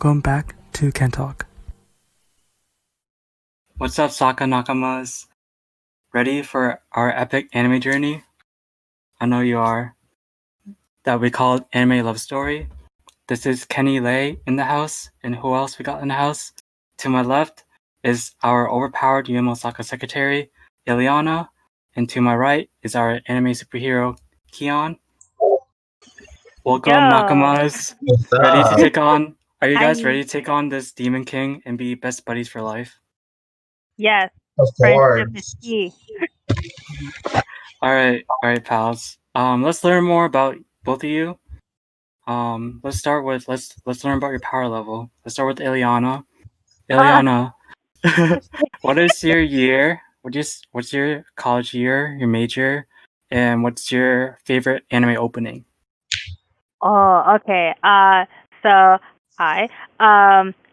welcome back to Ken Talk. What's up, Saka Nakamas? Ready for our epic anime journey? I know you are. That we call Anime Love Story. This is Kenny Lei in the house, and who else we got in the house? To my left is our overpowered Yumo Saka secretary, Eliana, and to my right is our anime superhero, Kheon. Welcome, Nakamas. Ready to take on? Are you guys ready to take on this Demon King and be best buddies for life? Yes. Of Friendship course. is key. All right, pals. Let's learn more about both of you. Let's learn about your power level. Let's start with Eliana. Eliana, what is your year? What's your college year? Your major, and what's your favorite anime opening? Oh, okay. So hi.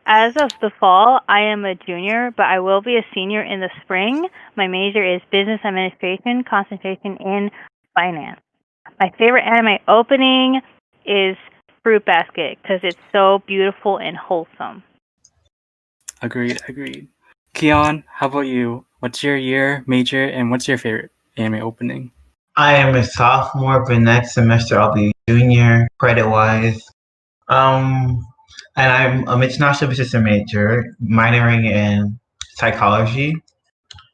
As of the fall, I am a junior, but I will be a senior in the spring. My major is business administration, concentration in finance. My favorite anime opening is Fruit Basket because it's so beautiful and wholesome. Agreed. Kheon, how about you? What's your year, major, and what's your favorite anime opening? I am a sophomore, but next semester I'll be junior, credit-wise. And I'm a international business major, minoring in psychology.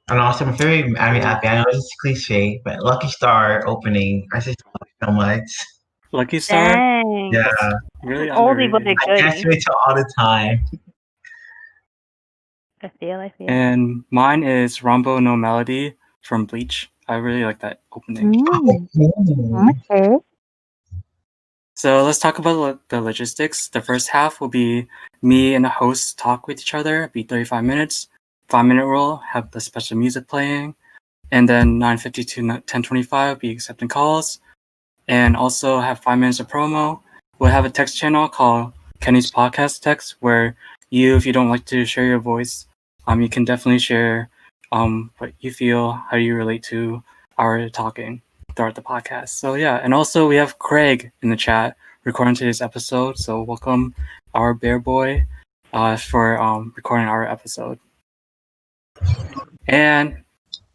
And also my favorite anime app, I know it's cliche, but Lucky Star opening, I just love it so much. Lucky Star? Dang. Yeah. Really Oldie but a underrated. I answer goodie. it all the time. I feel. And mine is Rambo No Melody from Bleach. I really like that opening. Okay. So let's talk about the logistics. The first half will be me and the host talk with each other, be 35 minutes. 5-minute rule, have the special music playing. And then 9:50 to 10:25 be accepting calls. And also have 5 minutes of promo. We'll have a text channel called Kenny's Podcast Text, where if you don't like to share your voice, you can definitely share what you feel, how you relate to our talking throughout the podcast. So yeah, and also we have Craig in the chat recording today's episode. So welcome our bear boy for recording our episode. And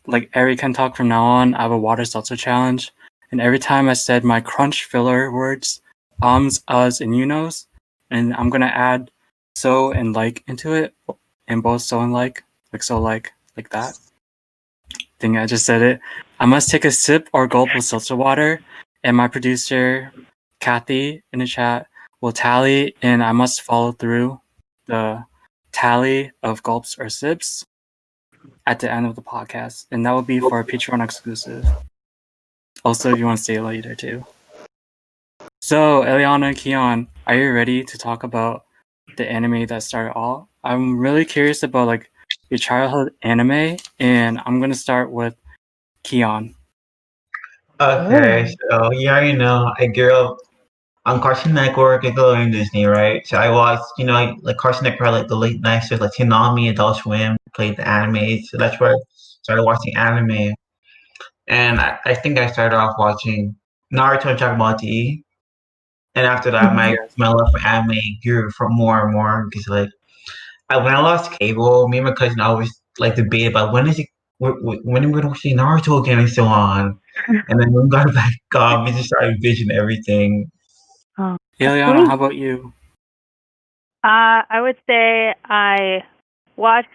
like Ari can talk from now on, I have a water seltzer challenge. And every time I said my crunch filler words, us, and you knows, and I'm gonna add so and like into it, and both so and like so like that. Think I just said it. I must take a sip or gulp of seltzer water, and my producer, Kathy, in the chat will tally, and I must follow through the tally of gulps or sips at the end of the podcast, and that will be for a Patreon exclusive. Also, if you want to stay later too. So, Eliana and Kheon, are you ready to talk about the anime that started all? I'm really curious about like your childhood anime, and I'm gonna start with Kheon. Okay, so you already know I grew up on Cartoon Network, Nickelodeon, Disney, right? So I watched, like Cartoon Network, like the late nights, so like Toonami, Adult Swim, played the anime. So that's where I started watching anime. And I think I started off watching Naruto and Dragon Ball Z. And after that, my love for anime grew for more and more because when I lost cable, me and my cousin always like debate about when are we gonna see Naruto again and so on. And then when we got back on, we just started visioning everything. Oh, Eliana, how about you? I would say I watched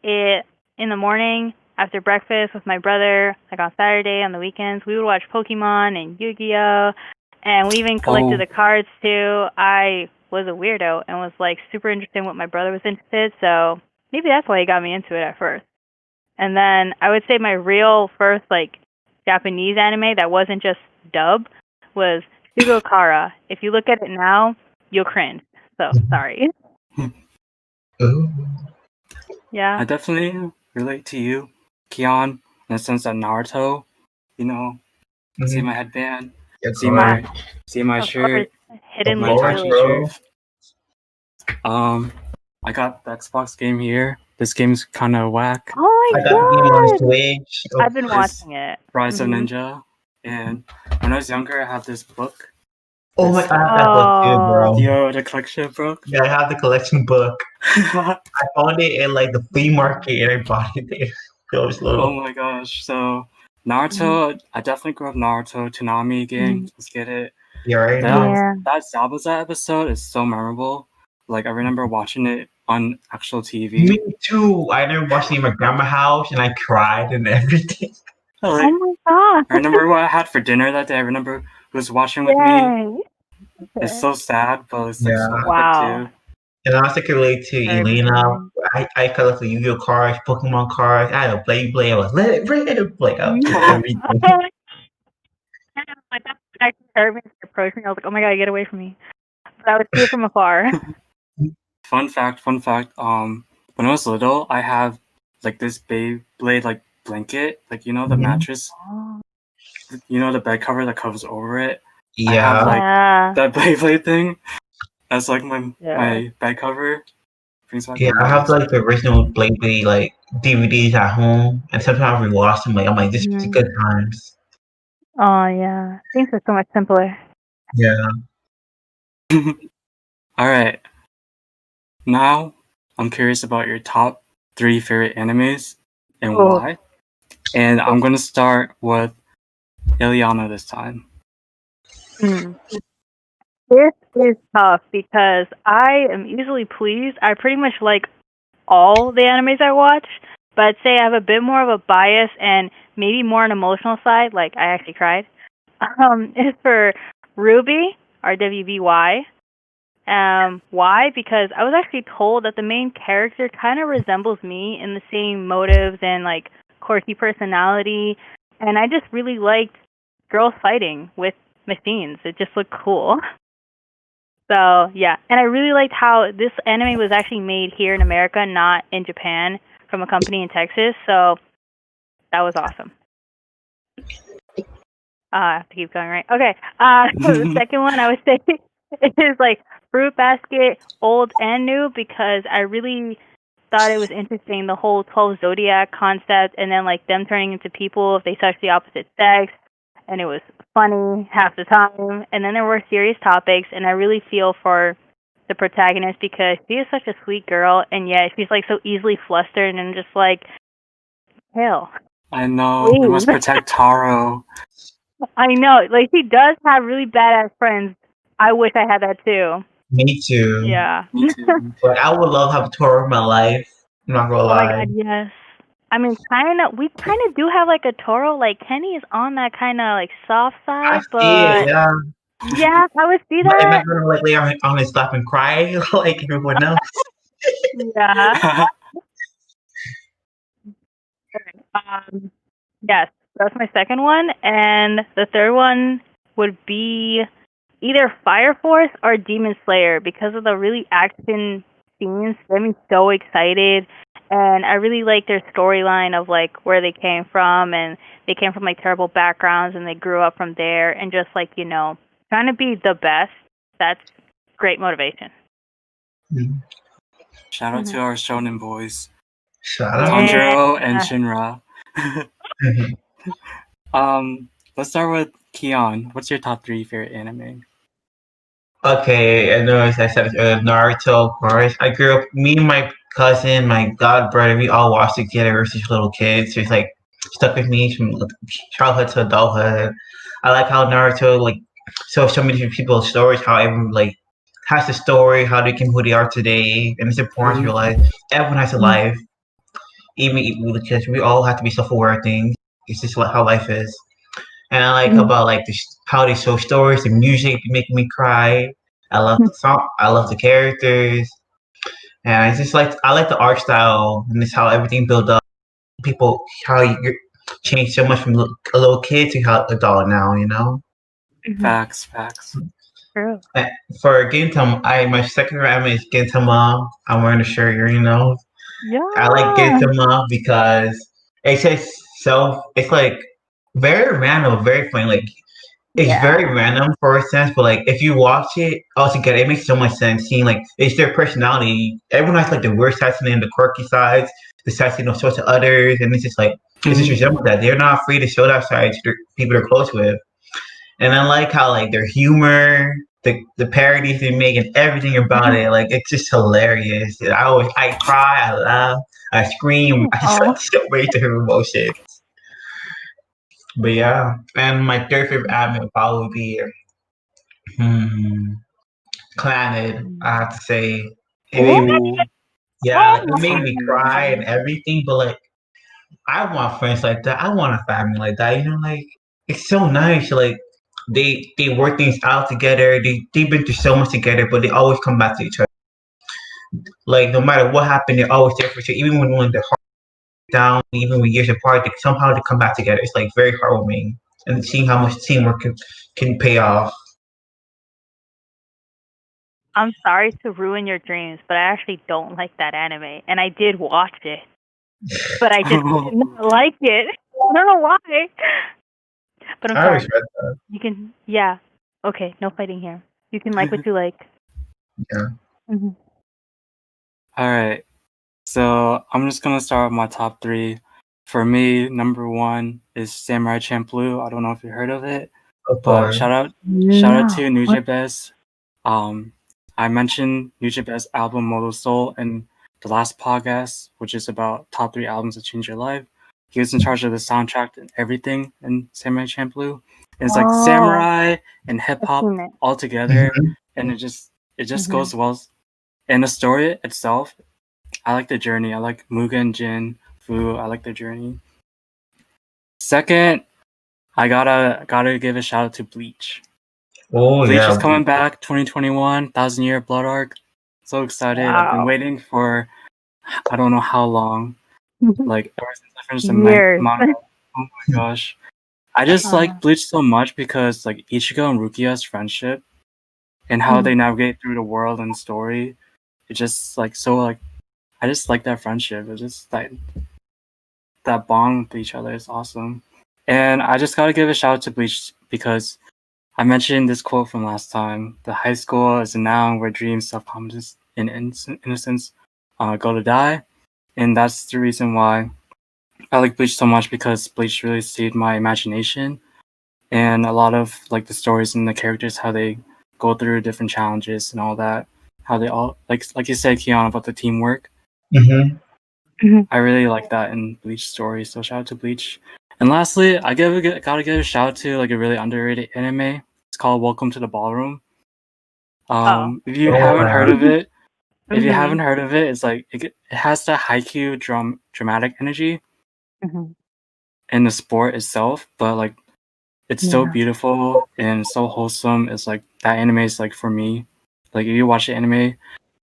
it in the morning after breakfast with my brother. Like on Saturday, on the weekends, we would watch Pokemon and Yu-Gi-Oh! And we even collected the cards too. I was a weirdo and was like super interested in what my brother was interested, so maybe that's why he got me into it at first. And then I would say my real first like Japanese anime that wasn't just dub was Sugo-chara. If you look at it now, you'll cringe. So sorry. Ooh. Yeah. I definitely relate to you, Kheon, in the sense that Naruto, see my headband, see my shirt, Hidden my link Itachi shirt. I got the Xbox game here. This game's kind of whack. Oh my I got the game on god! Switch. I've been watching it. Rise of Ninja. And when I was younger, I had this book Oh my, I have that book too, bro. Yo, the collection book. Yeah, I have the collection book. I found it in like the flea market and I bought it there. It was little. Oh my gosh. So Naruto, I definitely grew up Naruto, Toonami gang. Let's get it. Yeah, right. That Zabuza episode is so memorable. Like I remember watching it on actual TV. Me too. I never watched it in my grandma's house and I cried and everything. Like, Oh my god. I remember what I had for dinner that day. I remember who was watching with me. It's so sad, but it's like so epic Wow. too. And I also could relate to Very Eliana. I collected Yu-Gi-Oh cards, Pokemon cards. I had a Blade. I was let it play out everything. Like that actually hurt me. She approached me. I was like, "Oh my god, get away from me!" But I would see it from afar. Fun fact. When I was little, I have like this Beyblade like blanket, like you know the mattress, you know the bed cover that covers over it. I have like that Beyblade thing. That's like my bed cover. Yeah, I have like the original Blade like DVDs at home, and sometimes I rewatch them. Like I'm like, this is good times. Oh yeah, things are so much simpler. Yeah. All right. Now I'm curious about your top 3 favorite animes and why. And I'm gonna start with Eliana this time. This is tough because I am easily pleased. I pretty much like all the animes I watch, but I'd say I have a bit more of a bias and maybe more an emotional side. Like I actually cried. Is for RWBY, RWBY. Why? Because I was actually told that the main character kind of resembles me in the same motives and like quirky personality, and I just really liked girls fighting with machines. It just looked cool. So yeah, and I really liked how this anime was actually made here in America, not in Japan, from a company in Texas. So that was awesome. I have to keep going, right? Okay. So the second one I would say is like Fruit Basket, old and new, because I really thought it was interesting, the whole 12 zodiac concept, and then like them turning into people if they touch the opposite sex, and it was funny half the time. And then there were serious topics, and I really feel for the protagonist because she is such a sweet girl, and yet she's like so easily flustered and just like, hell. I know. We must protect Taro. I know. Like, she does have really badass friends. I wish I had that too. Me too. Yeah. Me too. But I would love to have Toro in my life. I'm not gonna lie. Oh my god, yes. I mean, we kind of do have like a Toro. Like, Kenny is on that kind of like soft side, but I see it, yeah. Yeah, I would see But am I that. gonna like lay on his lap and cry like everyone else? Yeah. Yes, that's my second one, and the third one would be either Fire Force or Demon Slayer because of the really action scenes. Get me so excited, and I really like their storyline of like where they came from, and they came from like terrible backgrounds, and they grew up from there, and just like trying to be the best. That's great motivation. Shout out to our shonen boys, Shout out. Tanjiro and Shinra. Let's start with Kheon. What's your top 3 favorite anime? Okay, I know as I said Naruto, of course. I grew up, me and my cousin, my god brother, we all watched together as little kids. So it's like stuck with me from childhood to adulthood. I like how Naruto so many different people's stories, how everyone has a story, how they became who they are today, and it's important to realize everyone has a life. Even because we all have to be self-aware of things. It's just how life is. And I like about how they show stories, the music making me cry. I love the song. I love the characters, and I like the art style and it's how everything built up. People how you change so much from a little kid to how adult now. Facts. True. And for Gintama, my second anime is Gintama. I'm wearing a shirt here. Yeah. I like Gintama because it's just it's like very random, very funny. Like it's very random for a sense, but like if you watch it all together, it makes so much sense. Seeing like it's their personality. Everyone has like the weird sides and the quirky sides, the sides show to others, and it's just like it's just resemble that. They're not afraid to show that side to the people they're close with. And I like how like their humor, the parodies they make and everything about it. Like it's just hilarious. I cry, I laugh, I scream. I just Oh. like way to her emotions. But yeah, and my third favorite anime would probably be Clannad. I have to say, it made me Oh, yeah, Oh like, it my made me cry and god. everything. But like, I want friends like that. I want a family like that. You know, like it's so nice. Like they work things out together. They've been through so much together, but they always come back to each other. Like no matter what happened, they're always there for each other. Even when they're down, even when years apart, somehow they come back together. It's like very heartwarming, and seeing how much teamwork can pay off. I'm sorry to ruin your dreams, but I actually don't like that anime. And I did watch it. But I just did not like it. I don't know why. But I'm I sorry. respect that. You can, yeah. Okay, no fighting here. You can like what you like. Yeah. Mm-hmm. all right. So I'm just gonna start with my top three. For me, number one is Samurai Champloo. I don't know if you heard of it, Of but course. shout out to No. Nujabes. I mentioned Nujabes album Moto Soul in the last podcast, which is about top three albums that change your life. He was in charge of the soundtrack and everything in Samurai Champloo. And it's like Oh, samurai and hip I've hop seen it. all together, Mhm. and it just Mm-hmm. goes well. And the story itself, I like the journey. I like Mugen, Jin, Fu. I like the journey. Second, I gotta give a shout out to Bleach. Oh Bleach is yeah. coming back, 2021, Thousand Year Blood Arc. So excited! I've been Wow. waiting for I don't know how long. Like ever since I finished the Years. manga. Oh my gosh! I just Uh, like Bleach so much because like Ichigo and Rukia's friendship and how mhm. they navigate through the world and story. It's just like so like I just like that friendship. It's just like that bond with each other is awesome. And I just gotta give a shout out to Bleach because I mentioned this quote from last time. The high school is a noun where dreams, self-confidence, and innocence go to die. And that's the reason why I like Bleach so much because Bleach really saved my imagination and a lot of like the stories and the characters, how they go through different challenges and all that. How they all like you said, Kheon, about the teamwork. Mm-hmm. Mhm. I really like that in Bleach story. So shout out to Bleach. And lastly, gotta give a shout out to like a really underrated anime. It's called Welcome to the Ballroom. Oh. If you Oh haven't heard wow. of it, Mhm. it's like it has the haiku dramatic energy Mhm. in the sport itself, but like it's so Yeah. beautiful and so wholesome. It's like that anime is like for me. Like if you watch the anime,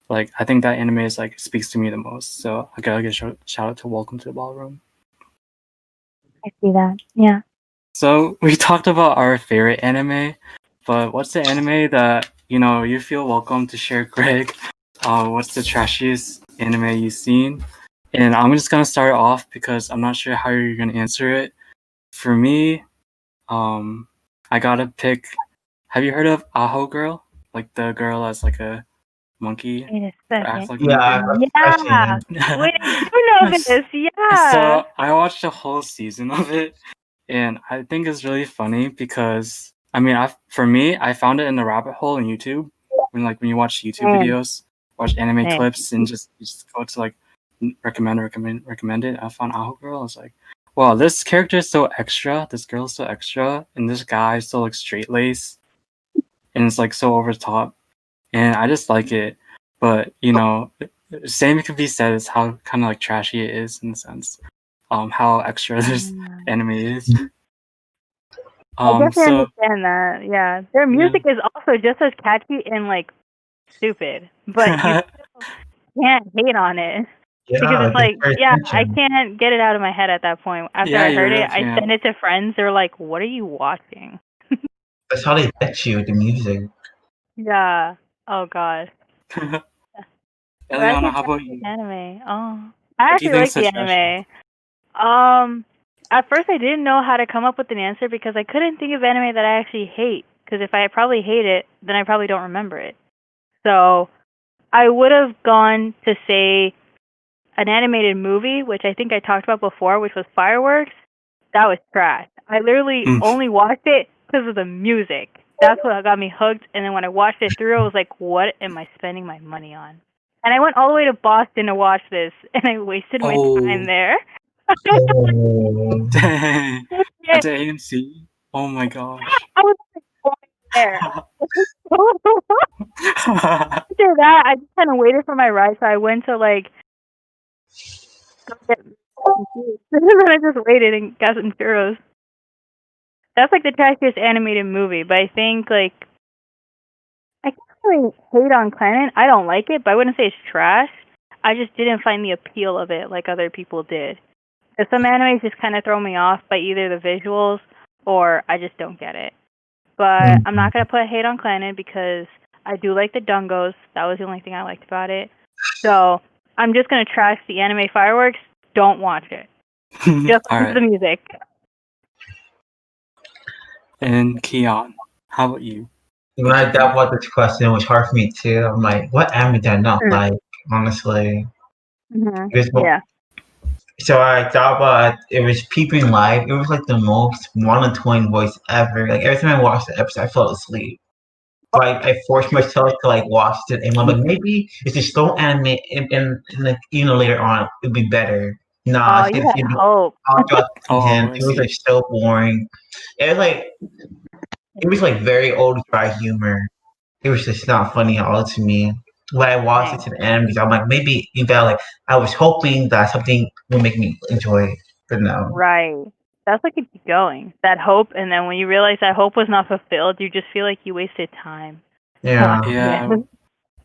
like I think that anime is like speaks to me the most. So I gotta give a shout out to Welcome to the Ballroom. I see that. Yeah. So we talked about our favorite anime, but what's the anime that you feel welcome to share, Greg? What's the trashiest anime you've seen? And I'm just gonna start off because I'm not sure how you're gonna answer it. For me, I gotta pick. Have you heard of Aho Girl? Like the girl that's like a monkey Wait a or acts second. like a Yeah, monkey. I've seen Yeah. it. Wait, I do know this. Yeah. So I watched a whole season of it, and I think it's really funny because I mean, for me, I found it in the rabbit hole in YouTube when you watch YouTube Same. videos, watch anime Same. clips, and just go to like recommend it. I found Aho Girl. I was like, wow, this character is so extra. This girl is so extra, and this guy is so like straight laced, and it's like so over the top, and I just like it. But same could be said as how kind of like trashy it is in a sense. How extra this Mm. anime is. I definitely So understand that. Yeah. Their yeah. music is also just as catchy and like stupid, but you can't hate on it. Because Yeah, it's like the like, first yeah, I mention. can't get it out of my head at that point. After Yeah, I you heard it, really I can't. sent it to friends. They're like, "What are you watching?" That's how they get you with the music. Yeah. Oh god. Well, that's Eliana, your how about favorite you? anime. Oh, I What do you actually think is like so the trashy? anime. At first I didn't know how to come up with an answer because I couldn't think of anime that I actually hate. Because if I probably hate it, then I probably don't remember it. So I would have gone to say an animated movie, which I think I talked about before, which was Fireworks. That was trash. I literally Mm. only watched it because of the music. That's what got me hooked. And then when I watched it through, I was like, what am I spending my money on? And I went all the way to Boston to watch this, and I wasted my time there. Oh. Dang. At the AMC? Oh my gosh. I was like, going there. After that, I just kind of waited for my ride, so I went to like go get some food. And then I just waited and got some churros. That's like the trashiest animated movie, but I think like I can't really hate on Clannad. I don't like it, but I wouldn't say it's trash. I just didn't find the appeal of it like other people did. Because some animes just kind of throw me off by either the visuals or I just don't get it. But I'm not going to put hate on Clannad because I do like the Dungos. That was the only thing I liked about it. So I'm just going to trash the anime fireworks. Don't watch it. Just listen to the music. And Kheon, how about you? When I thought about this question, it was hard for me too. I'm like, what anime did I not like? Honestly. Yeah. So I thought about it was Peeping Live. It was like the most monotone voice ever. Like every time I watched the episode, I fell asleep. But I forced myself to like watch it, and I'm like, maybe it's a slow anime, and like later on it'd be better. Nah, you had hope. It was like so boring. It was like very old dry humor. It was just not funny at all to me. When I watched it to the end, because I'm like, maybe like I was hoping that something would make me enjoy it, but no. Right. That's what keeps you going. That hope, and then when you realize that hope was not fulfilled, you just feel like you wasted time. Yeah.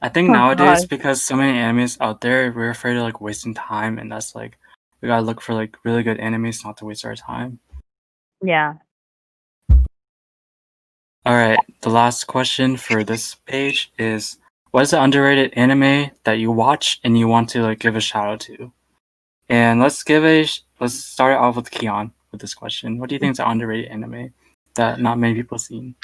I think nowadays, because so many animes out there, we're afraid of like wasting time, and that's like we gotta look for like really good animes not to waste our time. Yeah. Alright, the last question for this page is, what is the underrated anime that you watch and you want to like give a shout out to? And let's start it off with Kheon with this question. What do you think is an underrated anime that not many people have seen?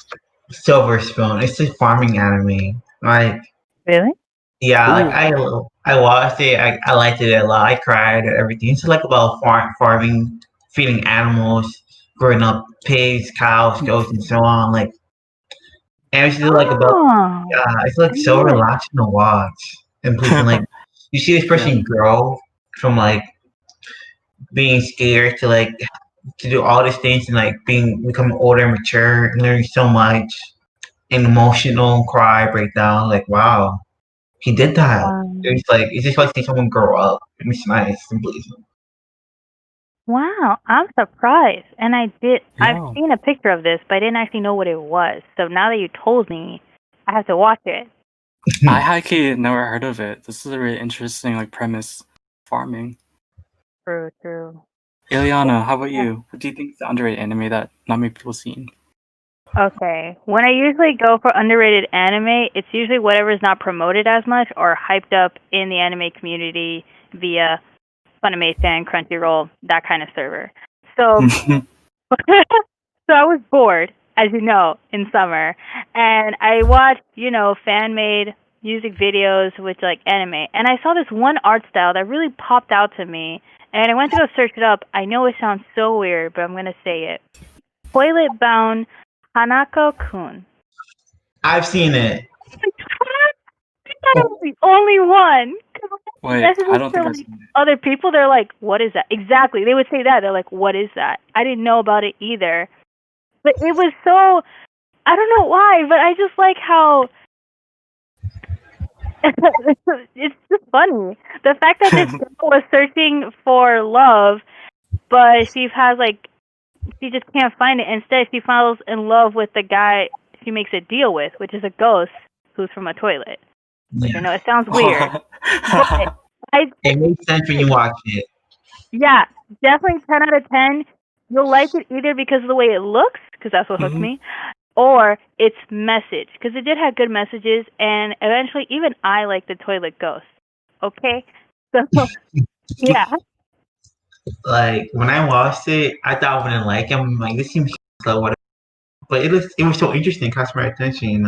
Silver Spoon. It's a farming anime. Like, really? Yeah, like I watched it. I liked it a lot. I cried and everything. It's like about farming, feeding animals, growing up pigs, cows, goats, and so on. Like, and it's just like about it's like so relaxing to watch and pleasing. Like, you see this person grow from like being scared to like to do all these things and like becoming older and mature and learning so much and emotional cry breakdown. Like, wow. He did that. It's just like seeing someone grow up. It's nice and pleasing. Wow, I'm surprised. And I've seen a picture of this, but I didn't actually know what it was. So now that you told me, I have to watch it. I actually never heard of it. This is a really interesting like premise. Farming. True. Eliana, how about you? What do you think is the underrated anime that not many people seen? Okay. When I usually go for underrated anime, it's usually whatever is not promoted as much or hyped up in the anime community via Funimation, Crunchyroll, that kind of server. So, so I was bored, as you know, in summer, and I watched, fan-made music videos with like anime, and I saw this one art style that really popped out to me, and I went to go search it up. I know it sounds so weird, but I'm gonna say it. Toilet bound Hanako-kun. I've seen it. I thought I was the only one. Wait, I don't think I've seen it. Other people, they're like, what is that? Exactly. They would say that. They're like, what is that? I didn't know about it either. But it was so, I don't know why, but I just like how, it's just funny. The fact that this girl was searching for love, but she just can't find it. Instead, she falls in love with the guy she makes a deal with, which is a ghost who's from a toilet. Which I know it sounds weird. But it makes sense when you watch it. Yeah, definitely 10 out of 10. You'll like it either because of the way it looks, because that's what hooked me, or its message, because it did have good messages, and eventually even I like the toilet ghost. Okay? So, yeah. Like, when I watched it, I thought I wouldn't like him. I'm like, this seems slow, whatever. But it was so interesting, caught my attention,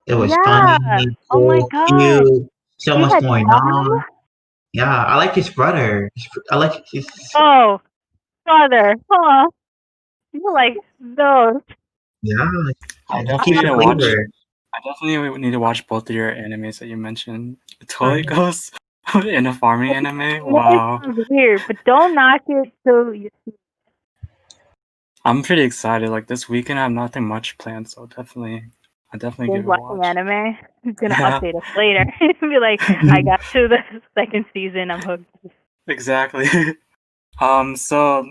It was funny, Oh my God. cute, so much going on. Yeah, I like his brother. I like his. Oh, brother. Huh. You like those. Yeah, I he's definitely need a to watch. flavor. I definitely need to watch both of your animes that you mentioned. Totally Mhm. goes in a farming anime. It Wow, sounds weird, but don't knock it till you I'm pretty excited. Like this weekend, I have nothing much planned, so I definitely binge give it a watching watch. anime. He's gonna Yeah, update us later. Be like, I got to the second season. I'm hooked. exactly. So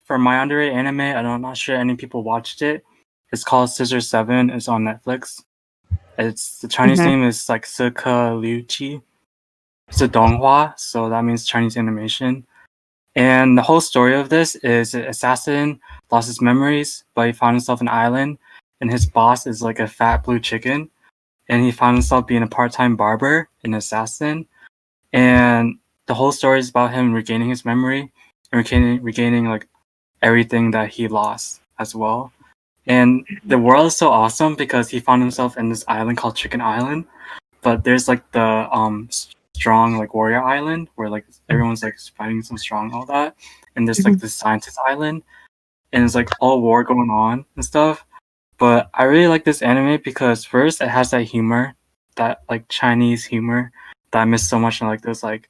for my underrated anime, I'm not sure any people watched it. It's called Scissor 7. It's on Netflix. The Chinese Mhm. name is like Liu. It's a donghua, so that means Chinese animation. And the whole story of this is an assassin lost his memories, but he found himself an island, and his boss is like a fat blue chicken, and he found himself being a part-time barber, an assassin, and the whole story is about him regaining his memory and regaining like everything that he lost as well. And the world is so awesome because he found himself in this island called Chicken Island, but there's like the strong like warrior island where like everyone's like fighting so strong and all that, and there's like the scientist island, and it's like all war going on and stuff. But I really like this anime because first it has that humor, that like Chinese humor that I miss so much in like those like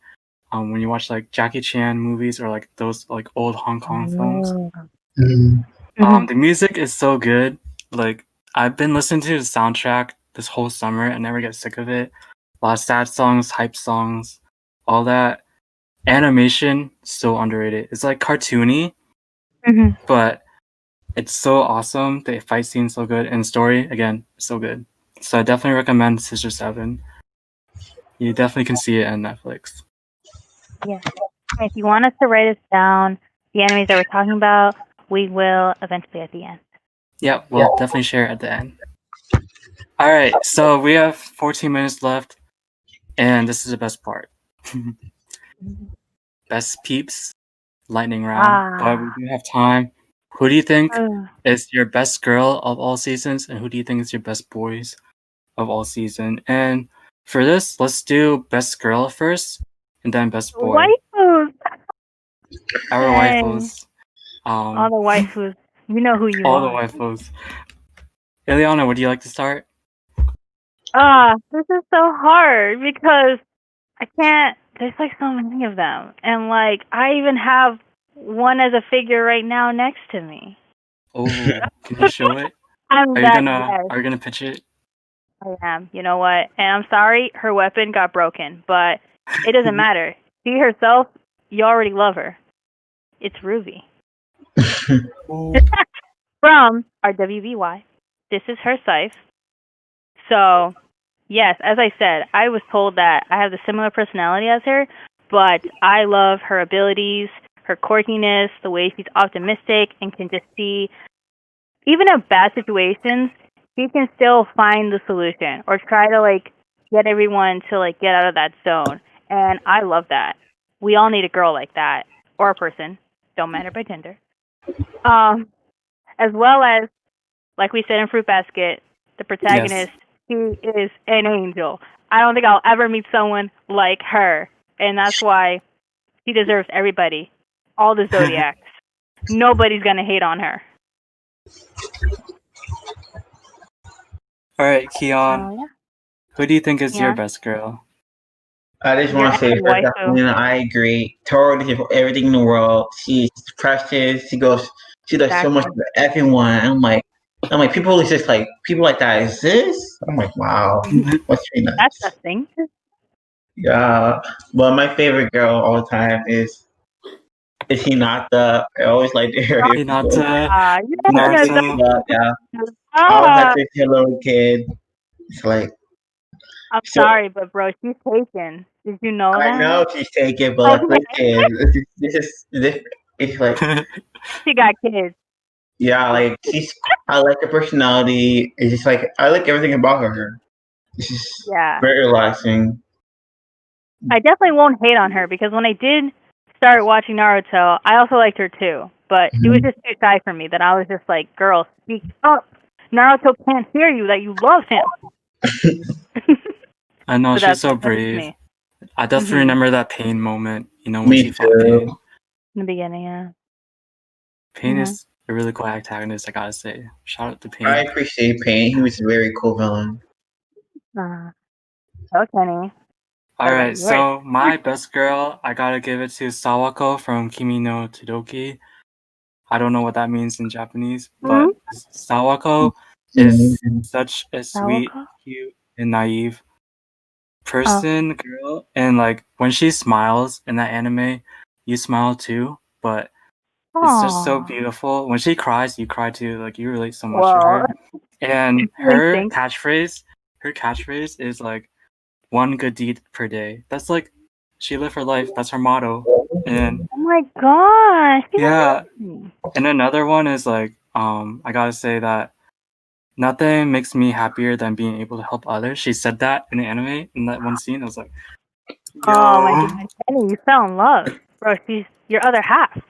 when you watch like Jackie Chan movies or like those like old Hong Kong films. Mhm. Mhm. The music is so good. Like I've been listening to the soundtrack this whole summer and never get sick of it. A lot of sad songs, hype songs, all that. Animation so underrated. It's like cartoony, Mhm. but it's so awesome. The fight scene's so good, and story again so good. So I definitely recommend Sister 7. You definitely can see it on Netflix. Yeah. If you want us to write us down the animes that we're talking about, we will eventually at the end. Yeah, we'll definitely share it at the end. All right, so we have 14 minutes left, and this is the best part. Best peeps lightning round, but we Ah. do have time. Who do you think Ugh. is your best girl of all seasons, and who do you think is your best boys of all season? And for this, let's do best girl first, and then best boy. Waifus. Our Dang. waifus, All the waifus. You know who you all the are. waifus. Eliana, would you like to start? This is so hard because I can't. There's like so many of them, and like I even have one as a figure right now next to me. Oh, can you show it? I'm Are you that. gonna Yes, Are you gonna pitch it? I am. You know what? And I'm sorry, her weapon got broken, but it doesn't matter. She herself, you already love her. It's RWBY Ooh. from RWBY. This is her scythe. So, yes, as I said, I was told that I have the similar personality as her, but I love her abilities, her quirkiness, the way she's optimistic and can just see, even in bad situations, she can still find the solution or try to like get everyone to like get out of that zone. And I love that. We all need a girl like that or a person, don't matter by gender. Um, as well as like we said in Fruit Basket, the Yes. protagonist, she is an angel. I don't think I'll ever meet someone like her. And that's why she deserves everybody. All the Zodiacs. Nobody's gonna hate on her. All right, Kheon, Oh yeah. who do you think is your Yeah. best girl? I just Your want to say enemy first, waifu. I agree. Toradora is everything in the world. She's precious. She does so much Exactly. for everyone. I'm like, people is just like, people like that exist? I'm like, wow. What's really That's nice. the thing. Yeah. But my favorite girl all the time is Hinata. I always like to hear her. Hinata, You know Naruto. Yeah. I always like Ah, to see a little kid. It's like, I'm so sorry, but bro, she's taken. Did you know I that? know she's taken, but like, Okay. listen, this is different. It's like, She got kids. yeah, like I like her personality. It's just like I like everything about her. It's just Yeah. very relaxing. I definitely won't hate on her because when I did start watching Naruto, I also liked her too. But she was Mhm. just too shy for me that I was just like, girl, speak up. Naruto can't hear you that you love him. I know So she's so that's just brave. me. I definitely Mhm. remember that Pain moment. When Me she fought too. Pain. In the beginning, yeah. Pain Yeah. is a really cool antagonist, I gotta say. Shout out to Pain. I appreciate Pain. He was a very cool villain. So Kenny. Alright, so my best girl, I gotta give it to Sawako from Kimi no Todoke. I don't know what that means in Japanese, but Sawako is such a sweet, cute, and naive person, girl. And like when she smiles in that anime, you smile too. But it's just so beautiful. When she cries, you cry too. Like you relate so much to her. And her catchphrase is like one good deed per day. That's like she lived her life. That's her motto. And oh my gosh. yeah. And another one is like, I gotta say that nothing makes me happier than being able to help others. She said that in the anime in that one scene. I was like, yo. Oh my goodness, Kenny, you fell in love, bro. She's your other half.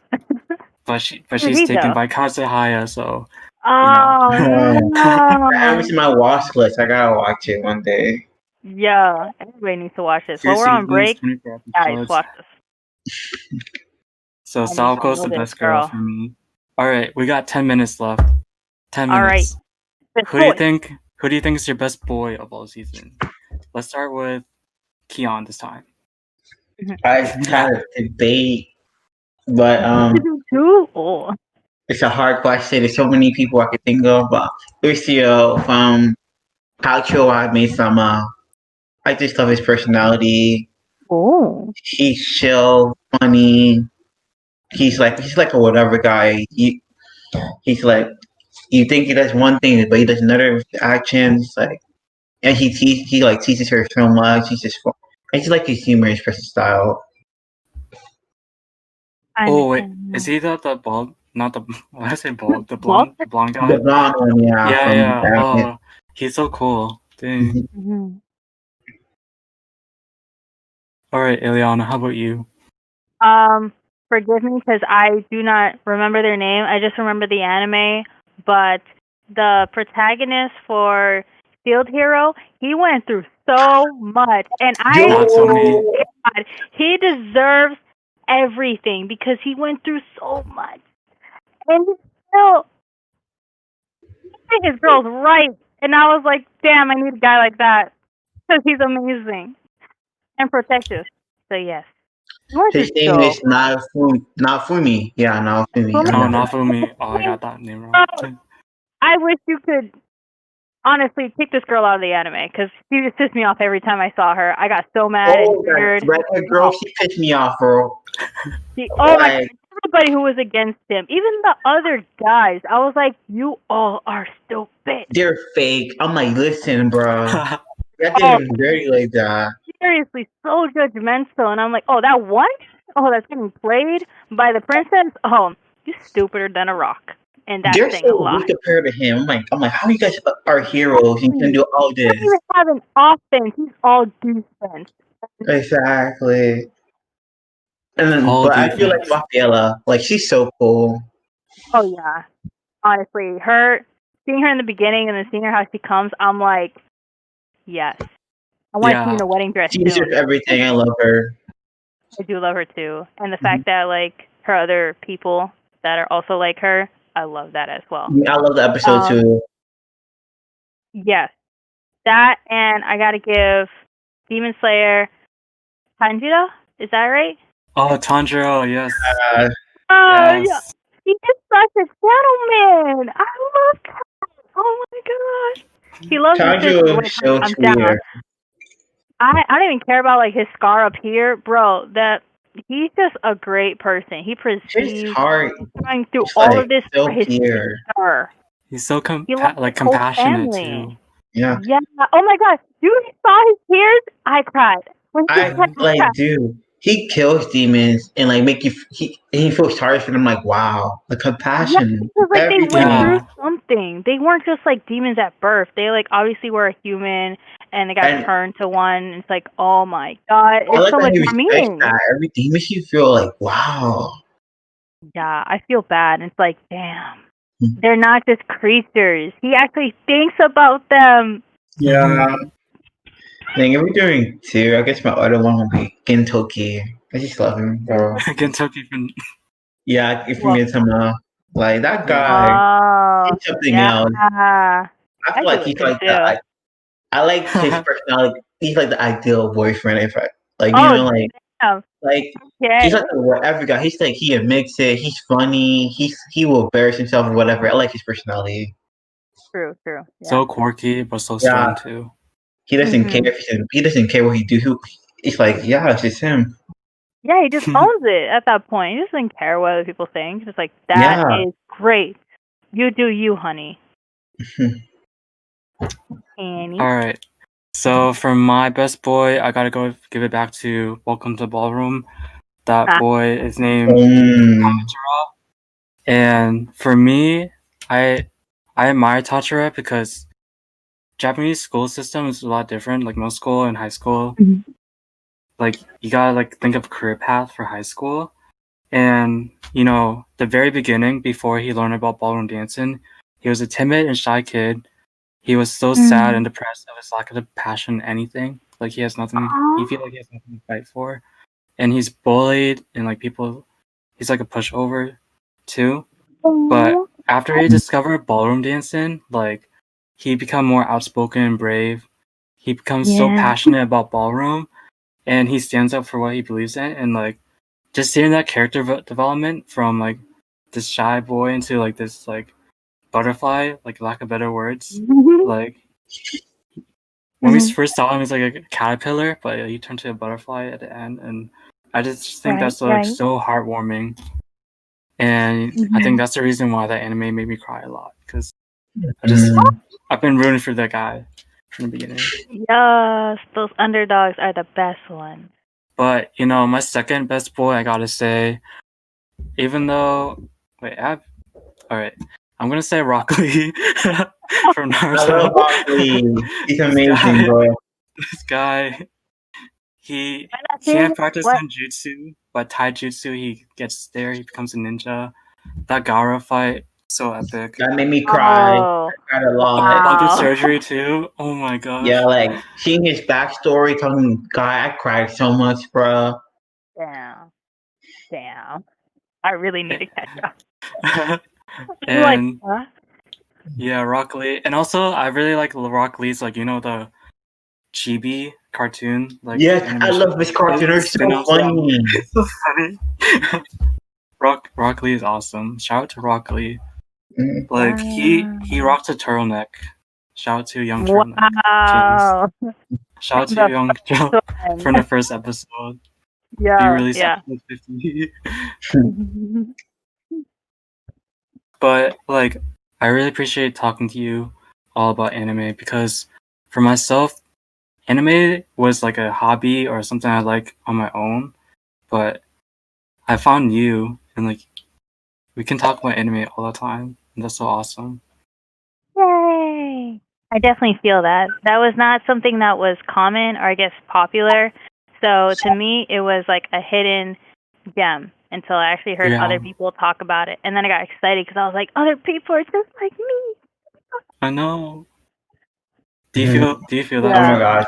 but she's taken by Kazuhaya, so. Oh no! I was in my watch list. I gotta watch it one day. Yeah, everybody needs to watch this. While we're on break, guys, watch this. So Sawako's the best girl for me. All right, we got 10 minutes left. 10 minutes. All right. Who do you think is your best boy of all season? Let's start with Kheon this time. I kind of debate, but it's a hard question. There's so many people I could think of, but Lucio from Kaichou, I made some. I just love his personality. Oh, he's chill, funny. He's like a whatever guy. He's like, you think he does one thing, but he does another actions. Like, and he like teaches her so much. He's just fun. I just like his humor, his person style. Oh wait, is he the bald? Not the what did I say bald? The blonde guy. The blonde one, yeah. Yeah. Oh, he's so cool. Dang. Mm-hmm. All right, Eliana, how about you? Forgive me because I do not remember their name. I just remember the anime. But the protagonist for Field Hero, he went through so much, and God, he deserves everything because he went through so much, and he still his girl's right. And I was like, damn, I need a guy like that because he's amazing and protective. So yes. His name is Nafumi. Yeah, Nafumi. Oh, Nafumi. Oh, I got that name wrong. I wish you could honestly take this girl out of the anime because she just pissed me off every time I saw her. I got so mad and weird. That girl, she pissed me off, bro. My God, everybody who was against him, even the other guys, I was like, you all are stupid. They're fake. I'm like, listen, bro. That didn't dirty like that. Seriously, so judgmental. And I'm like, oh, that one? Oh, that's getting played by the princess? Oh, you're stupider than a rock. And that's they're saying a lot. Weak compared to him. I'm like, how you guys are heroes? You can do all this. He doesn't even have an offense. He's all defense. Exactly. And then, but I feel like Rafaela, like she's so cool. Oh yeah, honestly, seeing her in the beginning and then seeing her how she comes, I'm like, yes, I want to see in the wedding dress. She deserves everything. I love her. I do love her too, and the fact that like her other people that are also like her, I love that as well. I love the episode too. Yes, that, and I gotta give Demon Slayer Tanjiro. Is that right? Oh, Tanjiro, yes. Yes. Yeah. He is such a gentleman. I love him. Oh my gosh. He loves Tanjiro is so I'm sweet. down. I don't even care about like his scar up here, bro. That he's just a great person. He perceives going through all of this so for his sister. He's so compassionate too. Yeah. Yeah. Oh my god. You saw his tears? I cried. Dude, he kills demons and like make you. He feels sorry for them. Like, wow, the compassion. Yeah, because like they went through something. They weren't just like demons at birth. They like obviously were a human and they got turned to one. And it's like, oh my god, it's so much more meaning. Everything makes you feel like, wow. Yeah, I feel bad. It's like, damn, they're not just creatures. He actually thinks about them. Yeah. Dang, if we're doing two, I guess my other one will be Gintoki. I just love him, bro. Gintoki from... Yeah, from Gintama. Like that guy, Oh, he's something yeah. else. I I feel get like with he's him like too. the. I like his personality. He's like the ideal boyfriend. If I like, Oh, damn. like Okay. he's like the whatever guy. He's like he admits it. He's funny. He will embarrass himself or whatever. I like his personality. True. Yeah. So quirky, but so Yeah, strong too. he doesn't care Mhm. if he doesn't care what he do. It's like yeah, it's just him. Yeah, he just owns it at that point. He doesn't care what other people think. Just like that Yeah. is great. You do you, honey. Annie. All right. So for my best boy, I gotta go give it back to Welcome to Ballroom. That boy is named Tachira. And for me, I admire Tachira because Japanese school system is a lot different. Like middle school and high school, like you gotta like think of career path for high school. And you know, the very beginning, before he learned about ballroom dancing, he was a timid and shy kid. He was so sad and depressed of his lack of passion in anything. Like he has nothing. He feels like he has nothing to fight for, and he's bullied and like people. He's like a pushover, too. But after he discovered ballroom dancing, like he become more outspoken and brave. He becomes so passionate about ballroom, and he stands up for what he believes in. And like just seeing that character development from like this shy boy into like this like butterfly, like lack of better words, like when we first saw him, he's like a caterpillar, but he turned to a butterfly at the end, and I just think that's like so heartwarming, and I think that's the reason why that anime made me cry a lot because I've been rooting for that guy from the beginning. Yes, those underdogs are the best ones. But you know, my second best boy, I gotta say, even though all right, I'm gonna say Rock Lee from Naruto. I love Rock Lee. He's amazing, bro. This guy, he can't practice ninjutsu, but taijutsu, he gets there, he becomes a ninja. That Gara fight, so epic. That made me cry. I cried a lot. Under surgery too. Oh my gosh. Yeah, like seeing his backstory, telling guy, I cried so much, bro. Damn. I really need to catch up. And yeah, Rock Lee, and also I really like Rock Lee's like the chibi cartoon like I love this cartoon. They're so funny. So funny. Rock Lee is awesome. Shout out to Rock Lee. Like he rocked a turtleneck. Shout out to Young Turtleneck. James. Shout out to Young Turtleneck from the first episode. Yeah. He released episode 50. But like I really appreciate talking to you all about anime because for myself, anime was like a hobby or something I like on my own. But I found you and like we can talk about anime all the time. And that's so awesome. Yay! I definitely feel that. That was not something that was common or I guess popular. So to me, it was like a hidden gem until I actually heard other people talk about it. And then I got excited because I was like, other people are just like me. I know. Do you feel that? Oh my gosh.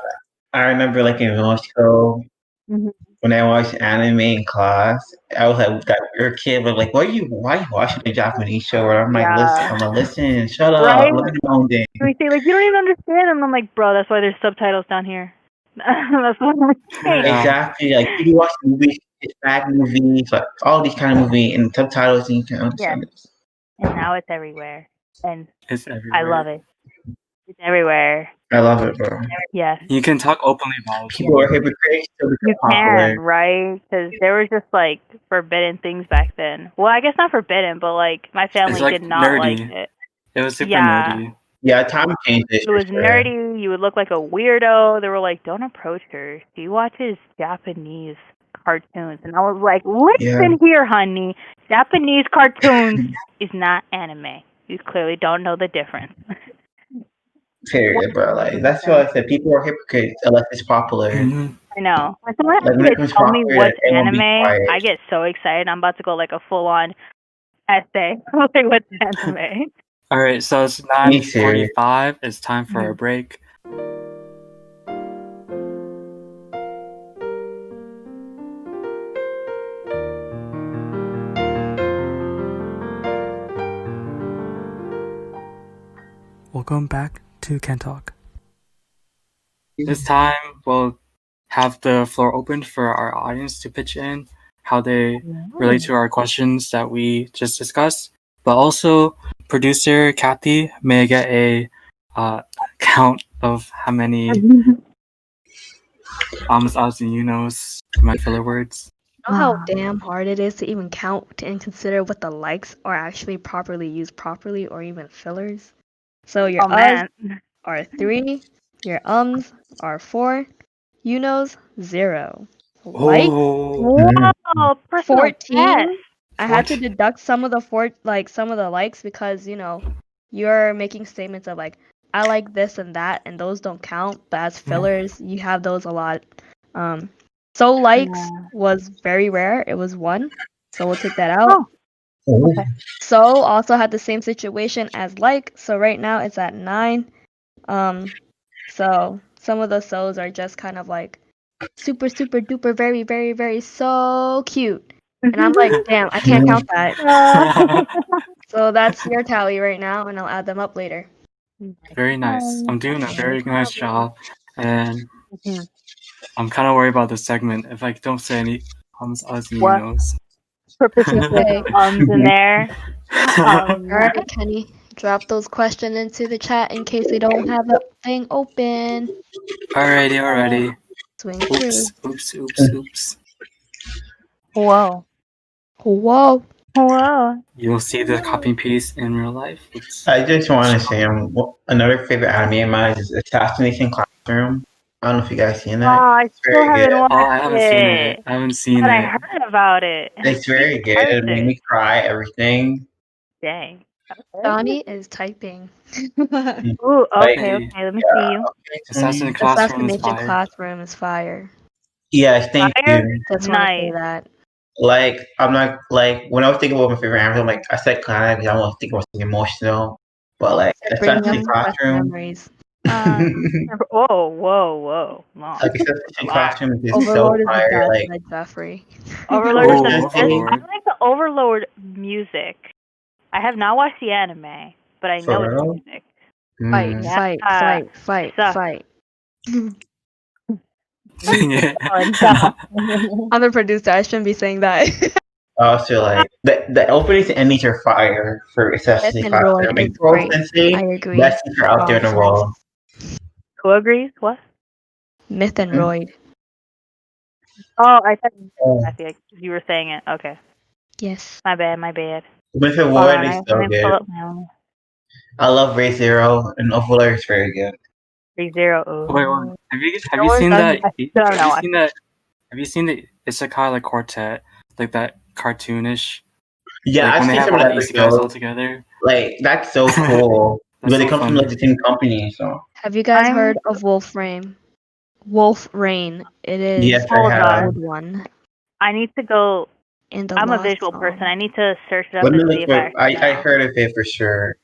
I remember like in middle school when I watched anime in class, I was like that weird kid, but like, why are you watching a Japanese show? And I'm like, listen, shut up, look at your own thing. We say like, you don't even understand, and I'm like, bro, that's why there's subtitles down here. That's what I'm saying. Exactly. Like if you watch movies, Hispanic movies, like all these kind of movies and subtitles, and you can understand it. And now it's everywhere, and it's everywhere. I love it. It's everywhere. I love it, bro. Yes. You can talk openly about it. People are hypocrites, so you can, right? Because there were just like forbidden things back then. Well, I guess not forbidden, but like my family like did not nerdy. like it. It was super nerdy. Yeah, time changed it. It was nerdy. You would look like a weirdo. They were like, "Don't approach her. She watches Japanese cartoons," and I was like, "Listen here, honey. Japanese cartoons is not anime. You clearly don't know the difference." Period, bro. Like that's what I said. People are hypocrites unless it's popular. I know. When someone tell me what's anime, I get so excited. I'm about to go like a full-on essay. Like, what's anime? All right, so it's 9:45. It's time for a break. welcome back to Can Talk. This time, we'll have the floor open for our audience to pitch in how they relate to our questions that we just discussed. But also, producer Kathy may get a count of how many ahs and yunos, my filler words. You know how damn hard it is to even count and consider what the likes are actually properly used properly or even fillers? So your us are 3, your are 4, yunos 0. Like Whoa, 14. I had to deduct some of the likes because you're making statements of like I like this and that, and those don't count. But as fillers, you have those a lot. So likes was very rare. It was 1, so we'll take that out. Okay. So also had the same situation as like. So right now it's at 9. So some of the so's are just kind of like super super duper very very very so cute, and I'm like, damn, I can't count that. So that's your tally right now, and I'll add them up later. Very nice. I'm doing a very nice job, and I'm kind of worried about this segment. If I don't say any ahs and yunos. Purposely put some in there. Alright, Kenny, drop those questions into the chat in case they don't have the thing open. Alrighty. Swing through. Oops. Whoa. You'll see the copy and paste in real life. I just want to say another favorite anime of mine is Assassination Classroom. I don't know if you guys seen that. I still haven't watched it. I haven't seen but it. I heard about it. It's very good. It made me cry, everything. Dang. Johnny is typing. Ooh, okay. Let me see you. Assassination Classroom is fire. Yes, thank you. Just want to say that. Like, I'm not like when I was thinking about my favorite anime, I'm like I said Clannad because I don't think it was something emotional, but like Assassination Classroom. Memories. Whoa. Like Assassination Classroom is Overlord so fire. Like Jeffrey. Overlord is the best. I like the Overlord music. I have not watched the anime, but I know it's music. Fight. I'm the producer. I shouldn't be saying that. Also, like the openings and endings are fire for Assassination Classroom. I mean, Sensei, I agree. best teacher out there in the world. Who agrees? What? Myth and Royd. Oh, I thought you were saying it. Okay. Yes. My bad. Myth and Royd is so good. I love Ray Zero, and Overlord is very good. Ray Zero. Wait. Have you seen that? Have you seen the Isekai like quartet, like that cartoonish? Yeah, like, I've seen some episodes all together. Like that's so cool. Because they come from like the same company. So. Have you guys heard of Wolf Rain? It is yes, I have. old one. I need to go. I'm a visual person. I need to search it up and see if I heard of it for sure.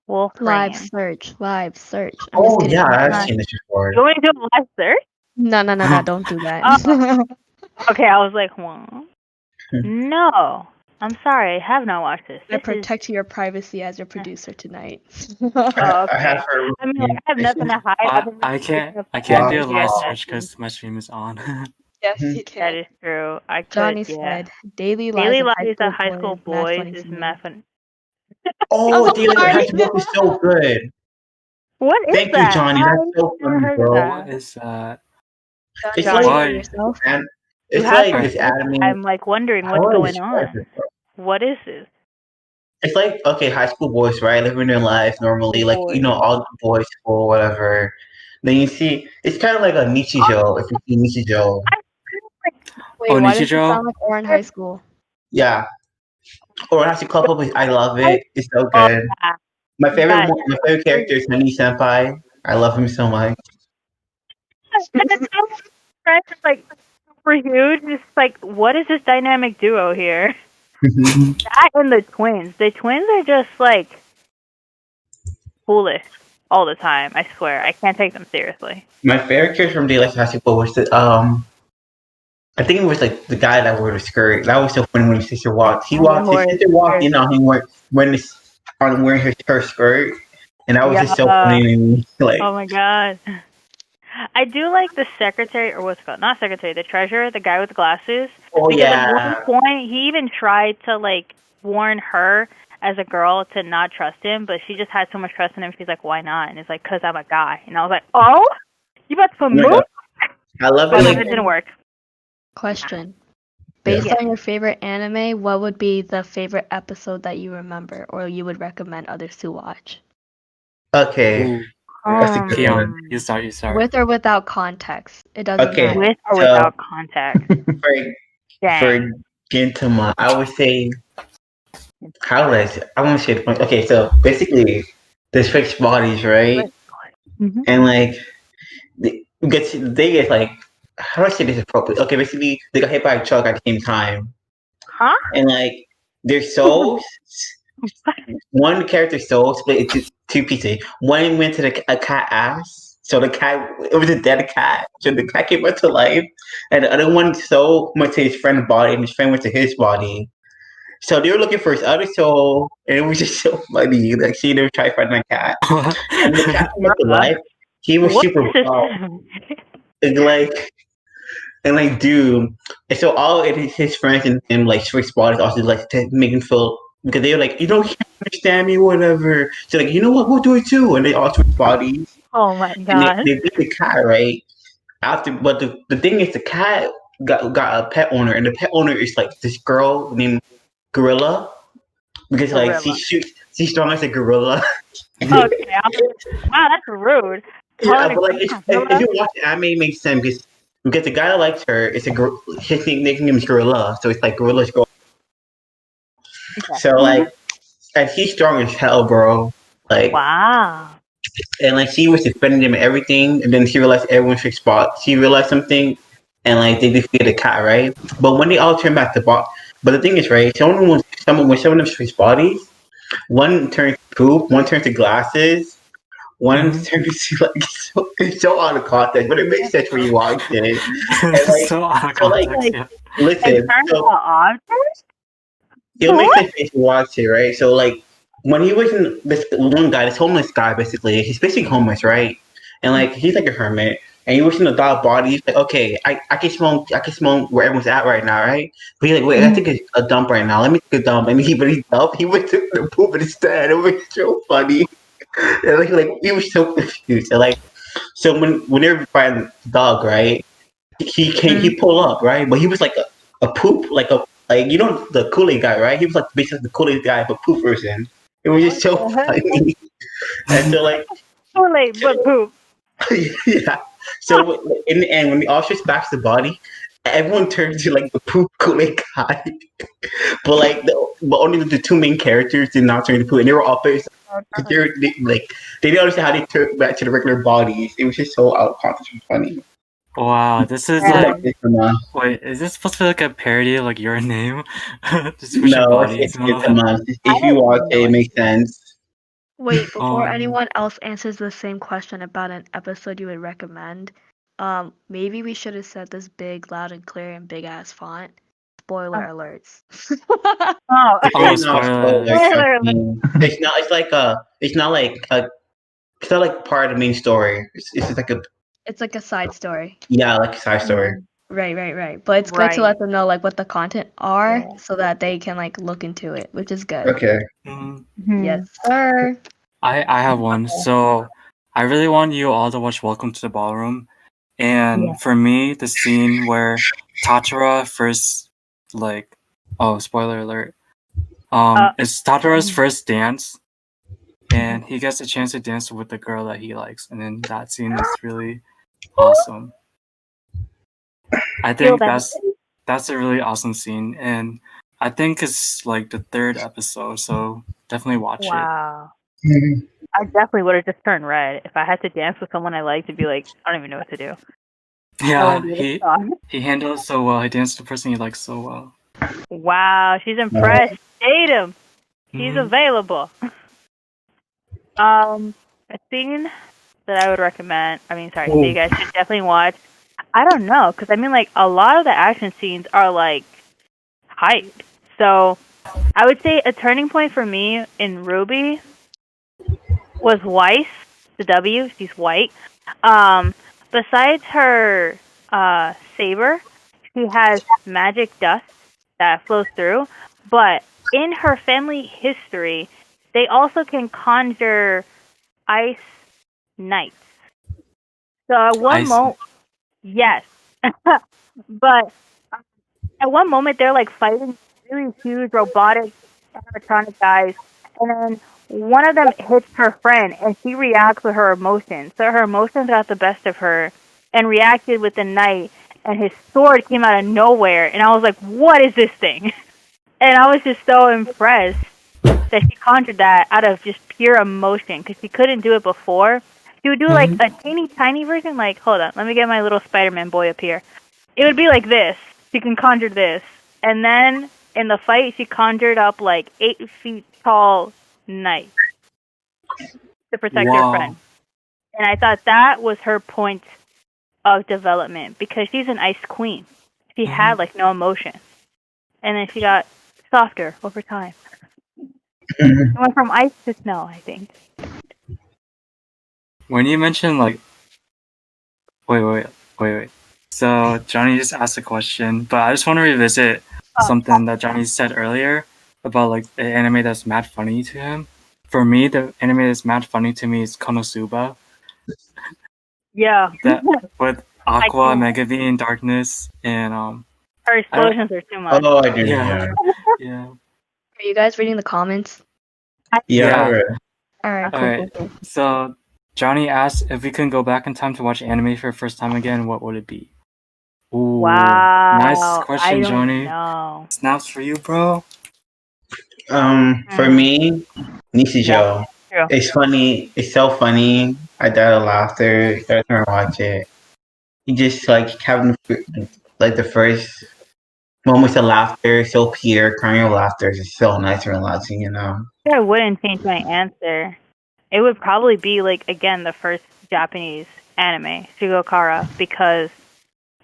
Wolf Live search. I'm oh yeah, I've seen this before. You want me to do a live search? No, don't do that. Okay, I was like, what? No, I'm sorry, I have not watched this. I protect your privacy as your producer tonight. Okay. I have nothing to hide. I can't do a live search because my stream is on. Yes, you can. That is true. Johnny said, Daily Lives of High School Boys is math. Oh, Daily Lives of High School Boys is so good. What is Thank that? you, Johnny. That's so funny, bro. What is that? It's like this anime. I'm like wondering what's going on. What is this? It's like, okay, high school boys, right? Living their lives normally, like, all the boys school, whatever. Then you see, it's kind of like a Nichijou, if you see Nichijou. Wait, why does it sound like Oran High School? Yeah. Oran High School Club, I love it. It's so good. My favorite character is Honey Senpai. I love him so much. Friends is like super huge. It's like, what is this dynamic duo here? That and the twins. The twins are just like foolish all the time. I swear, I can't take them seriously. My favorite character from Daily High School was I think it was like the guy that wore the skirt. That was so funny when his sister walked. His sister walked in on him wearing her skirt. and that was just so funny to me. Like, Oh my god. I do like the secretary, or what's it called? Not secretary, the treasurer, the guy with the glasses. oh Because at one yeah, point, he even tried to, like, warn her as a girl to not trust him, but she just had so much trust in him, she's like, why not? And it's like, because I'm a guy. And I was like, oh? You about to put oh my moves? God. I love it. But Like, it didn't work. Question. Yeah. Based on your favorite anime, what would be the favorite episode that you remember or you would recommend others to watch? okay, Ooh, that's a good one. Um, you start. With or without context. It doesn't Okay, matter. with or so without contact. for Dang. Gintama, I would say how would I say? I want to say the point. Okay, so basically, there's fixed bodies, right? Mm-hmm. And like they get like how do I say this appropriately? Okay, basically they got hit by a truck at the same time, Huh? and like their souls, one character's soul split into two pieces. One went to a cat ass, so the cat it was a dead cat, so the cat came back to life, and the other one soul went to his friend's body, and his friend went to his body. So they were looking for his other soul, and it was just so funny. Like seeing them try to find a cat, and the cat came back to life. He was What super is this? wild. And like dude, and so all of his friends and him like switch bodies also like to make him feel because they were like you don't understand me whatever. So like you know what we'll do it too, and they all switch bodies Oh my and god. they beat the cat right after. But the thing is the cat got a pet owner, and the pet owner is like this girl named Gorilla because like Gorilla. she's strong as a gorilla. Okay. Wow, that's rude. Yeah, Calling but like a if you watch the anime, it makes sense because the guy that likes her is his nickname is Gorilla, so it's like Gorilla's girl. Okay. So like, and he's strong as hell, bro. Like, Wow. and like she was defending him and everything, and then she realized everyone should spot. She realized something, and like they defeated the cat, right? But when they all turned back to bot, but the thing is, right? When someone of switch bodies, one turns to poop, one turns to glasses, one Mhm. turns to like it's so out of context, but it makes sense when you watch it. And It's like, so out of so like, context. Yeah. listen, And turns so to objects? it'll make What? sense if you watch it, right? So like when he was in this one guy, this homeless guy, basically, he's basically homeless, right? And like he's like a hermit, and he was in a dog body. He's like, okay, I can smell where everyone's at right now, right? But he's like, wait, I think a dump right now. Let me take a dump. And he dumped. He went to the poop instead. It was so funny. And like he was so confused. And like so when they were fighting the dog, right? He pulled up, right? But he was like a poop, like you know the Kool-Aid guy, right? He was like basically the Kool-Aid guy, but poop version. It was just so funny. And so like Too late, but poop. yeah. So in the end, when the officer backs the body, everyone turns to like the poop Kool-Aid guy. But like but only the two main characters did not turn to poop, and they were all face. They didn't understand how they turned back to the regular bodies. It was just so out of context and funny. Wow, this is Yeah. like. Wait, is this supposed to be like a parody of like your name? Just switch your No, bodies it's and all good that. enough. If you watch it, it makes sense. Wait, before Um, anyone else answers the same question about an episode you would recommend, maybe we should have said this big, loud and clear in big ass font. Spoiler alerts. Oh, Oh, It's not spoiler. spoiler. Trust me. It's not. It's like a. It's not like a. It's not like part of the main story. It's just like a. It's like a side story. Yeah, like a side story. Right. But it's good to let them know like what the content are so that they can like look into it, which is good. Okay. Mhm. Yes, sir. I have one. So I really want you all to watch Welcome to the Ballroom. And for me, the scene where Tatara first like spoiler alert. It's Tatara's first dance and he gets a chance to dance with the girl that he likes, and then that scene is really awesome. I think that's a really awesome scene, and I think it's like the third episode, so definitely watch it. wow. I definitely would have just turned red if I had to dance with someone I liked to be like, I don't even know what to do. Yeah, he handled it so well. He danced with the person he likes so well. Wow, she's impressed. Date him. He's available. A scene that I would recommend. that you guys should definitely watch. I don't know, because I mean, like a lot of the action scenes are like hype. So I would say a turning point for me in RWBY was Weiss, the W. She's white. Besides her saber, she has magic dust that flows through. But in her family history, they also can conjure ice knights. So at one moment, yes, but at one moment they're like fighting really huge robotic animatronic guys, and then one of them hits her friend, and she reacts with her emotions. So her emotions got the best of her, and reacted with the knight, and his sword came out of nowhere, and I was like, "What is this thing?" And I was just so impressed that she conjured that out of just pure emotion, because she couldn't do it before. She would do like a teeny tiny version, like, hold on, let me get my little Spider-Man boy up here. It would be like this. She can conjure this. And then in the fight, she conjured up like 8 feet tall knight to protect her friend. And I thought that was her point of development, because she's an ice queen. She had like no emotion. And then she got softer over time. She went from ice to snow, I think. When you mentioned like, wait. So Johnny just asked a question, but I just want to revisit something that Johnny said earlier about like the anime that's mad funny to him. For me, the anime that's mad funny to me is Konosuba. Yeah. That with Aqua, Megabean, Darkness, and her explosions are too much. Oh, I do. Yeah. Are you guys reading the comments? Yeah. Alright, cool. So Johnny asked if we can go back in time to watch anime for the first time again, what would it be? Ooh, wow. nice question, I don't Johnny. know. Snaps for you, bro. For me, Nishijo. Yeah, It's funny. It's so funny. I died of laughter every time I watch it. You just like having like the first moments of laughter, so pure, crying of laughter is just so nice and relaxing, you know. I wouldn't change my answer. It would probably be like, again, the first Japanese anime, Sugo-chara, because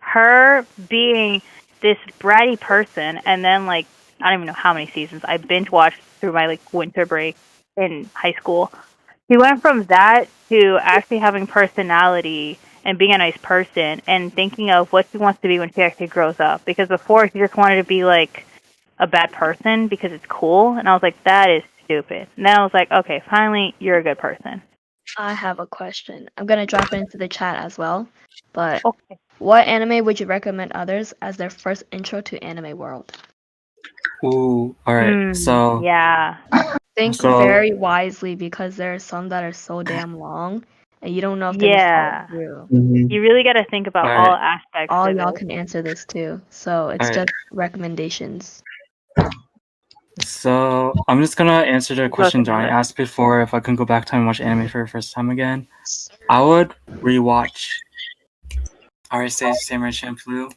her being this bratty person, and then like I don't even know how many seasons I binge watched through my like winter break in high school. She went from that to actually having personality and being a nice person and thinking of what she wants to be when she actually grows up. Because before she just wanted to be like a bad person because it's cool, and I was like, that is stupid. And then I was like, okay, finally you're a good person. I have a question. I'm gonna drop it into the chat as well. But what anime would you recommend others as their first intro to anime world? Ooh, alright. So yeah. Think very wisely, because there are some that are so damn long and you don't know if they will follow through. You really got to think about all aspects. All of y'all it. can answer this too, so it's just recommendations. So I'm just gonna answer the question Johnny asked before, if I can go back time and watch anime for the first time again. I would rewatch Samurai Champloo.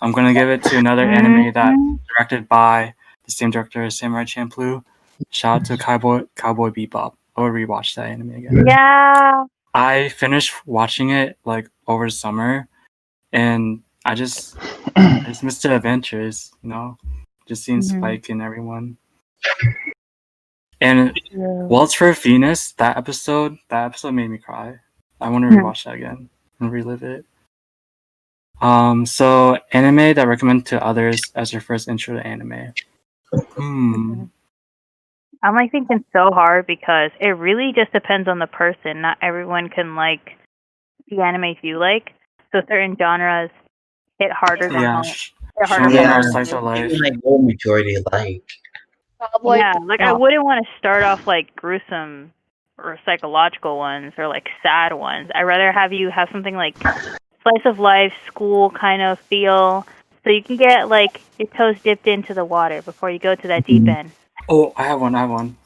I'm gonna give it to another anime that directed by the same director as Samurai Champloo. Shout out to Cowboy Bebop. I would rewatch that anime again. Yeah. I finished watching it like over the summer, and I just missed the adventures, you know? Just seeing Spike and everyone. And Waltz for Venus, that episode made me cry. I want to rewatch that again and relive it. So anime that I recommend to others as your first intro to anime. I'm like thinking so hard, because it really just depends on the person. Not everyone can like the animes you like. So certain genres hit harder than Slice of life. Even like old majority like. Yeah, like I wouldn't want to start off like gruesome or psychological ones or like sad ones. I'd rather have you have something like slice of life, school kind of feel, so you can get like your toes dipped into the water before you go to that deep end. Oh, I have one.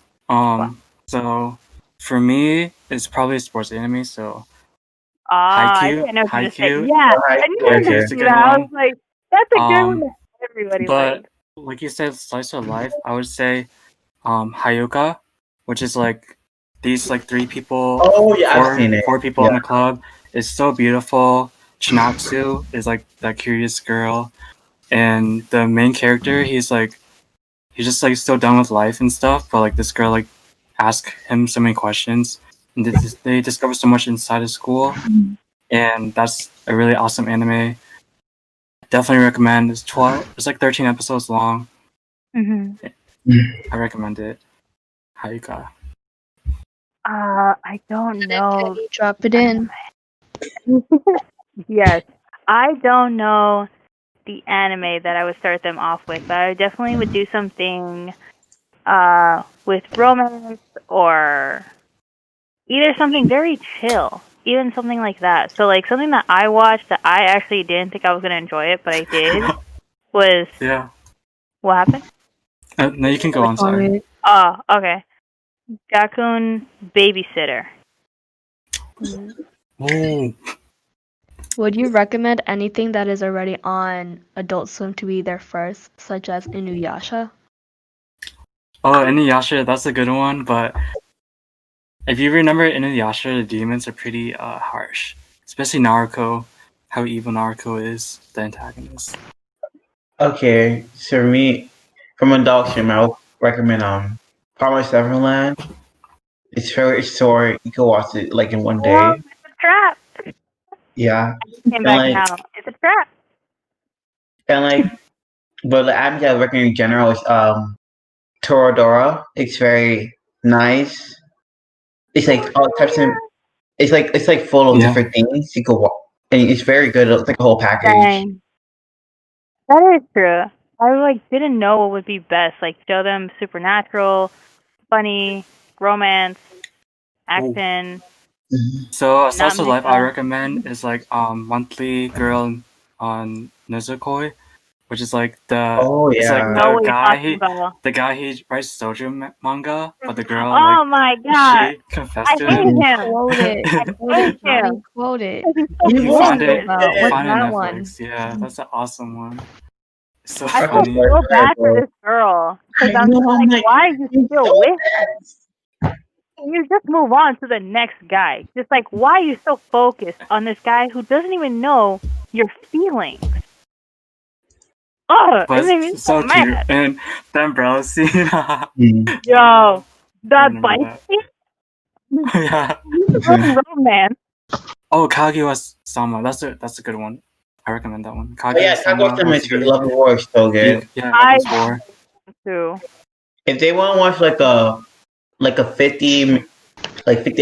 So for me, it's probably a sports anime. So I didn't know what to say. Yeah, I knew Haikyu's a good I one. was like, that's a good one that everybody likes. Like you said, slice of life, I would say Hyouka, which is like these like 3 people, I've seen it. 4 people in the club. It's so beautiful. Chinatsu is like that curious girl, and the main character, he's just like so done with life and stuff, but like this girl like asks him so many questions, And they discover so much inside of school, and that's a really awesome anime. Definitely recommend. It's 12. It's like 13 episodes long. Mm-hmm. I recommend it. Hyouka. I don't know. Drop it in. Yes, I don't know the anime that I would start them off with, but I definitely would do something with romance or either something very chill, even something like that. So like something that I watched that I actually didn't think I was gonna enjoy it, but I did was Yeah. what happened? No, you can go on. Sorry. Oh, okay. Gakun Babysitter. Oh. Would you recommend anything that is already on Adult Swim to be there first, such as Inuyasha? Oh, Inuyasha, that's a good one. But if you remember Inuyasha, the demons are pretty harsh, especially Naruto. How evil Naruto is, the antagonist. Okay, so for me, from Adult Swim, I would recommend Promised Neverland. It's very short. You can watch it like in one Oh, day. it's a trap. Yeah, Came and back like now. It's a trap. but the anime I recommend in general is Toradora. It's very nice. It's like all types of. It's like full of Yeah. different things you can watch, and it's very good. It's like a whole package. Dang. That is true. I like didn't know what would be best. Like show them supernatural, funny, romance, action. So a Not slice of life I meta. recommend is like Monthly Girl on Nisekoi, which is like the Oh it's like yeah. Know the what you're guy talking about. the guy he writes shoujo manga, but the girl Oh my god. she confessed I to hate him. him. Quote it. Quote hate it, Johnny. him. Quote it. He's so You You will find bullshit. it. about You what's find it on that Netflix. one? Yeah, that's an awesome one. It's so I feel funny. so bad for this girl. Because I'm just like, why are you still with him? Can you just move on to the next guy? Just like, why are you so focused on this guy who doesn't even know your feelings? Oh, But it made me it's so cute. mad. And the umbrella scene. Yo, that remember bike that. scene? Yeah. Romance. Oh, Kaguya-sama. That's a good one. I recommend that one. Oh yeah, Kaguya-sama. Kaguya-sama Love and War is so good. Yeah, I Love is War. too. If they want to watch like a 50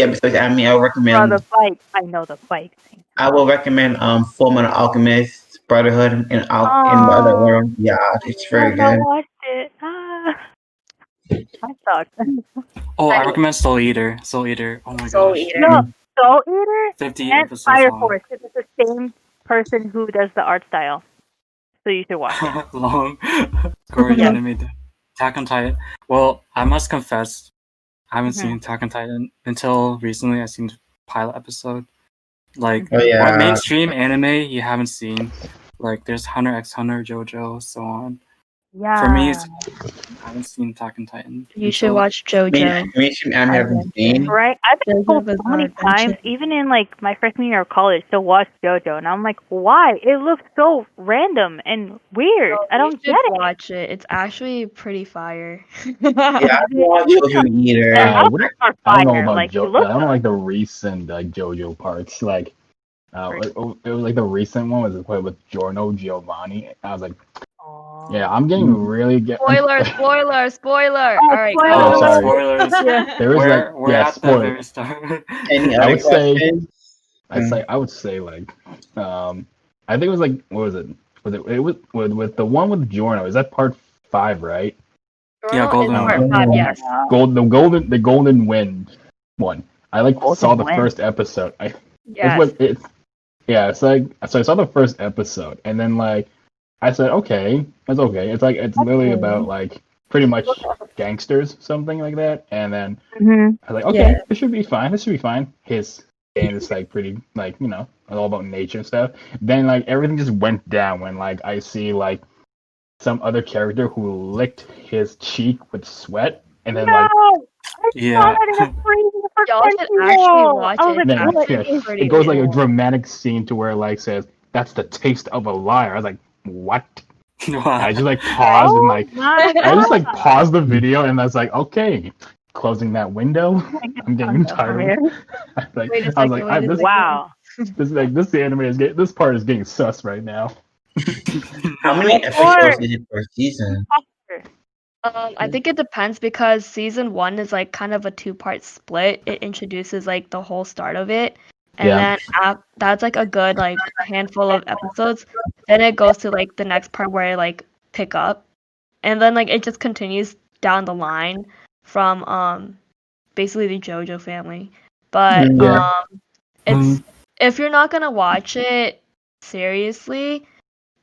episodes anime, I would Oh, recommend. the bike. I know the bike thing. I will recommend Full Metal Alchemist Brotherhood in the other Oh, world. Yeah, it's I very haven't good. watched it. Ah, I suck. Oh, I recommend Soul Eater. Soul Eater. Oh my Soul gosh. Eater. No, Soul Eater 50 and episodes Fire long. Force. It's the same person who does the art style, so you should watch it. Long gory Yeah. anime. Attack on Titan. Well, I must confess, I haven't Mhm. seen Attack on Titan until recently. I seen the pilot episode. Like, Oh yeah. what mainstream anime you haven't seen? Like, there's Hunter x Hunter, JoJo, so on. Yeah. For me, I haven't seen Attack on Titan. You should until- watch JoJo. Mainstream anime I haven't seen. Right? I've been JoJo told so Bizarre many times, Adventure. even in like my freshman year of college, to watch JoJo, and I'm like, why? It looks so random and weird. I don't You get should it. watch it. It's actually pretty fire. Yeah, I haven't watched JoJo either. The what- outfits are I don't know fire. about Like, it I looks don't good. like the recent like JoJo parts. Like, it was like the recent one was played with Giorno Giovanni. I was like, yeah, I'm getting really Spoiler! Spoiler! Oh, All right, spoiler Oh, go. sorry. Spoilers. Yeah. There was like We're at the spoiler. very start. Any I other would say- questions? I would say like, I think it was like what was it? It was with the one with Giorno. Is that part 5, right? Yeah, Golden Is part Wind. 5, yes. The Golden Wind one. I like Golden saw the Wind. first episode. Yes. It's like so I saw the first episode and then like I said okay, that's okay. It's like it's literally about like pretty much gangsters, something like that. And then Mhm. I was like, okay, Yeah. this should be fine. This should be fine. His game is like pretty like all about nature and stuff. Then like everything just went down when like I see like some other character who licked his cheek with sweat and then like No! I Yeah. saw that in a freezing for Y'all should Crunchyroll. actually watch I was it. like, then what yeah, is pretty it goes this? like a dramatic scene to where like says that's the taste of a liar. I was like, what? I just like paused and like Oh my I just like God. paused the video and I was like, okay, closing that window. I'm getting tired. Wait a I was second, like, this, Wow. this anime is getting, this part is getting sus right now. How many episodes is it per season? I think it depends because season 1 is like kind of a 2-part split. It introduces like the whole start of it, and Yeah. then that's like a good like handful of episodes. Then it goes to like the next part where it like pick up, and then like it just continues down the line from basically the JoJo family. But Yeah. it's if you're not gonna watch it seriously,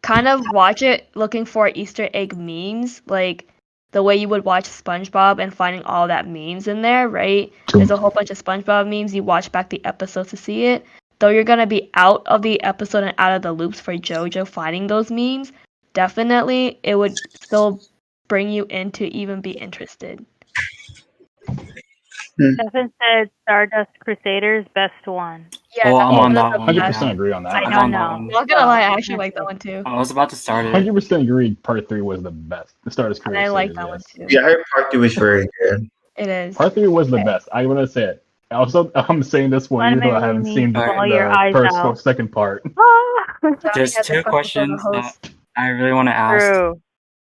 kind of watch it looking for Easter egg memes, like the way you would watch SpongeBob and finding all that memes in there, right? There's a whole bunch of SpongeBob memes. You watch back the episodes to see it. Though you're gonna be out of the episode and out of the loops for JoJo finding those memes, definitely it would still bring you in to even be interested. Stefan said Stardust Crusaders best one. Yeah, Oh, that's I'm on one of that the one. 100% Yeah. agree on that. I I'm don't on that know. one. Not gonna lie, I actually like that one too. I was about to start it. 100% agree. Part 3 was the best. The Stardust And Crusaders. I like that Yes. one too. Yeah, I heard part 2 is very good. It is. Part 3 was the best. I want to say it. Also, I'm saying this one even though I haven't seen the, Ball your eyes first or out. second part. There's has a two question for the questions host. that I really want to ask. True.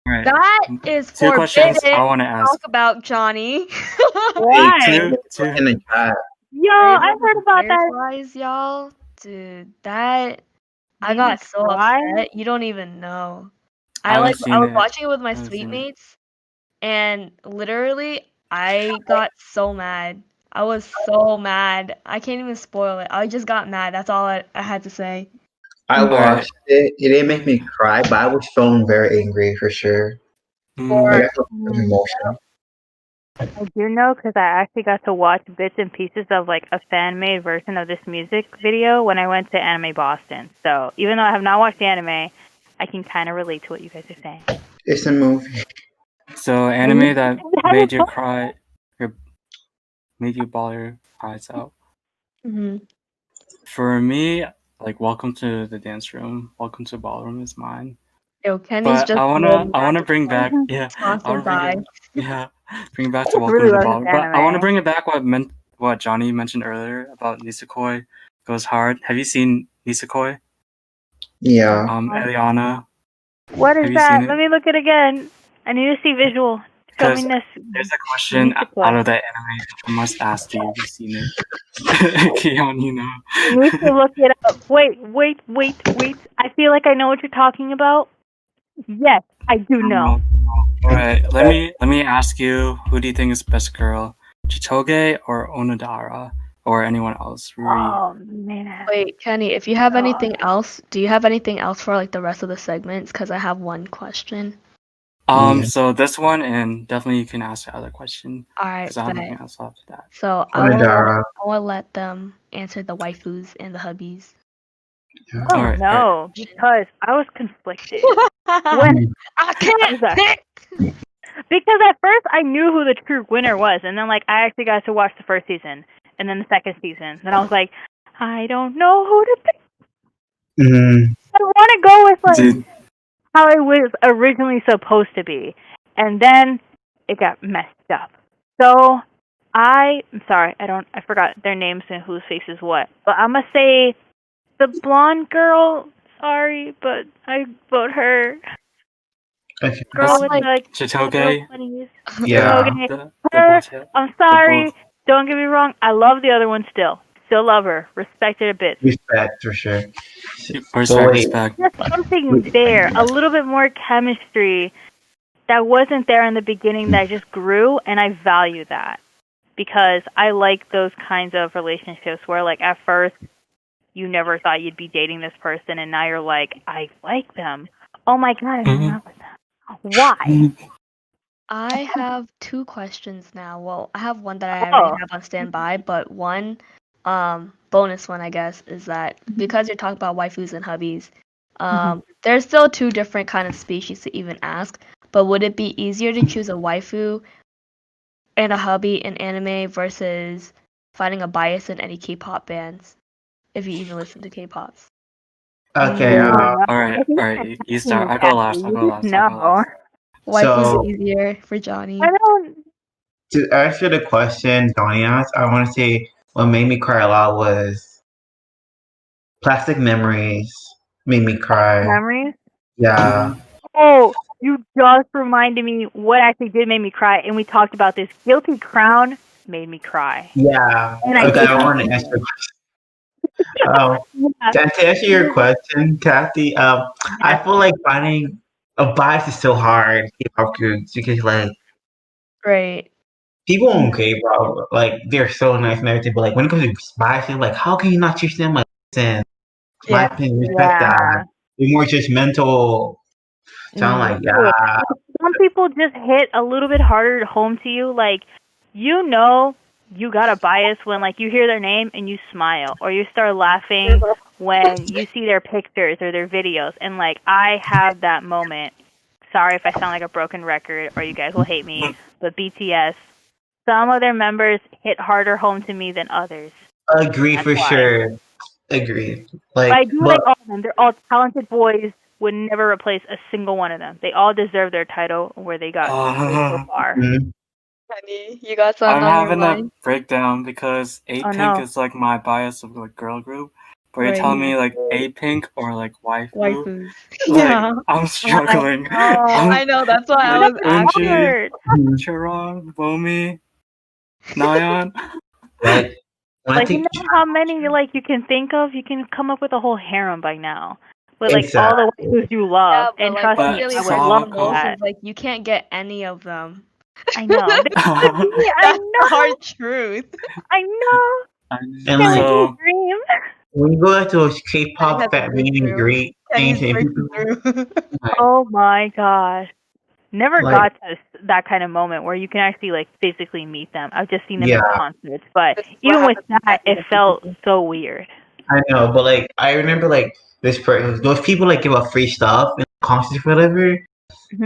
Right. That is Two questions forbidden I want to to ask. talk about, Johnny. Why? Two. In the chat. Yo, I heard about that. Fireflies, y'all. Dude, that I Made got me so cry? upset. You don't even know. I haven't seen I was it. watching it with my I haven't sweet seen it. mates, and literally I got so mad. I was so mad. I can't even spoil it. I just got mad. That's all I had to say. I Alright. watched it. It didn't make me cry, but I was feeling very angry for sure. Like I felt some emotion. I do know because I actually got to watch bits and pieces of like a fan-made version of this music video when I went to Anime Boston. So even though I have not watched the anime, I can kind of relate to what you guys are saying. It's a movie. So anime that made you cry, or made you bawl your eyes out. Mm-hmm. For me, like Welcome to the Dance Room, Welcome to Ballroom is mine. Yo, Kenny's But just I wanna bring back, yeah, I tossing wanna bring by. it, yeah, bring back to Welcome really to the love Ballroom. this But I want to anime. bring it back what Johnny mentioned earlier about Nisekoi goes hard. Have you seen Nisekoi? Yeah. Eliana. What is Have you that? seen it? Let me look it again. I need to see visual. Show me Because this. there's a question Nisekoi. out of that anime. I must ask you if you've seen it. Kheon, you know. You need to look it up. Wait. I feel like I know what you're talking about. Yes, I do know. Alright, let me ask you, who do you think is best girl? Chitoge or Onodara? Or anyone else? Rui. Oh man. Wait, Kenny, if you have anything else, do you have anything else for like the rest of the segments? Because I have one question. Yeah. So this one, and definitely you can ask the other question. All right, Because I have bet. nothing else after that. So Toradora. I will let them answer the waifus and the hubbies. Oh Alright, no, because I was conflicted. When I can't that? pick. Because at first I knew who the true winner was, and then like I actually got to watch the first season and then the second season. Then I was like, I don't know who to pick. Mm-hmm. I want to go with like Dude. how it was originally supposed to be, and then it got messed up. So I'm sorry, I forgot their names and whose face is what. But I'm gonna say the blonde girl. Sorry, but I vote her. Okay. Girl with like like Chitoge? bunnies. Yeah. Okay. The Her. bottom. I'm sorry. both. Don't get me wrong. I love the other one still. Still love her. Respect it a bit. Respect for sure. Respect. Just something there. A little bit more chemistry that wasn't there in the beginning that just grew, and I value that. Because I like those kinds of relationships where, like, at first, you never thought you'd be dating this person, and now you're like, I like them. Oh my god, I'm in love with them. Why? I have two questions now. Well, I have one that I already have on standby, but one bonus one I guess is that because you're talking about waifus and hubbies, there's still two different kind of species to even ask. But would it be easier to choose a waifu and a hubby in anime versus finding a bias in any K-pop bands? If you even listen to K-pops. Okay. Alright, you start. I go last. No. Waifus So- easier for Johnny. I don't. To answer the question Donnie asked, I want to say what made me cry a lot was Plastic Memories. Made me cry. Memories? Yeah. Oh, you just reminded me what actually did make me cry, and we talked about this. Guilty Crown made me cry. Yeah. And I Okay, I want to answer. To answer your question, Kathy, I feel like finding a bias is so hard in K-pop groups because like Right. people on K-pop, like they're so nice and everything, but like when it comes to biases, like how can you not treat them like this? And my Yeah. opinion, respect that. You're more judgmental. So I'm like, yeah. Some people just hit a little bit harder home to you. Like, you know, you got a bias when like you hear their name and you smile, or you start laughing when you see their pictures or their videos. And like, I have that moment. Sorry if I sound like a broken record, or you guys will hate me. But BTS, some of their members hit harder home to me than others. Agree for sure. Agree. But Like, I do like all of them. They're all talented boys. Would never replace a single one of them. They all deserve their title where they got so far. Honey, you got something I'm on your having mind? a breakdown because A-Pink no. is like my bias of like girl group. But you're Right. telling me like A-Pink or like Waifu? Waifus. Like, Yeah. I'm struggling. I know, that's why I was asking. Unji, Charon, Bomi, Nayeon. Like, Like, you know how many like you can think of? You can come up with a whole harem by now. With like all the waifus you love. Yeah, And but trust like me, really I would love most that. is like you can't get any of them. I know. I That's know. the hard truth. I know. And Can like, we dream? when you go to those K-pop Kenny has fan to meet and greet things, and people, Oh my gosh. Never Like- got to that kind of moment where you can actually like physically meet them. I've just seen them in Yeah. concerts, but That's what even with happens that, it felt so weird. I know, but like I remember like this person, those people like give out free stuff in concerts or whatever.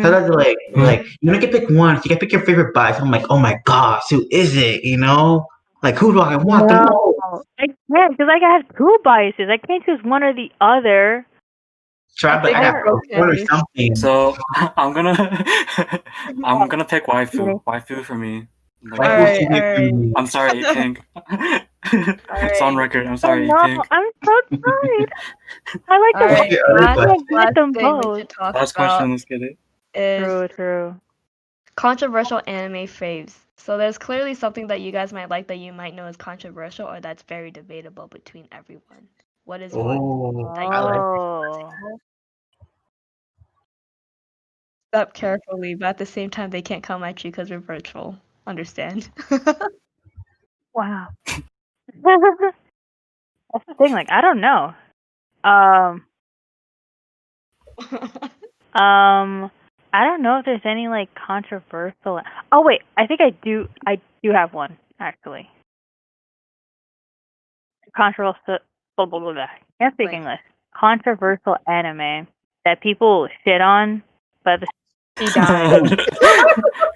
So that's like you only can pick one. You can pick your favorite bias. I'm like, oh my gosh, who is it? You know, like who do I want the most? I can't because I have two biases. I can't choose one or the other. Try, but I have one or something. So I'm gonna pick waifu. Waifu for me. Like, Alright. I'm sorry, Pink. It's on record. I'm sorry, Pink. I'm so sorry. I like Alright, last them thing we both. should talk Last about question. Let's get it. is True. controversial anime faves. So there's clearly something that you guys might like that you might know is controversial or that's very debatable between everyone. What is one that you like? Step carefully, but at the same time they can't come at you because we're virtual. Understand? Wow. That's the thing. Like, I don't know. I don't know if there's any like controversial. Oh wait, I think I do. I do have one actually. Controversial. Can't speak English. Controversial anime that people shit on, but He died.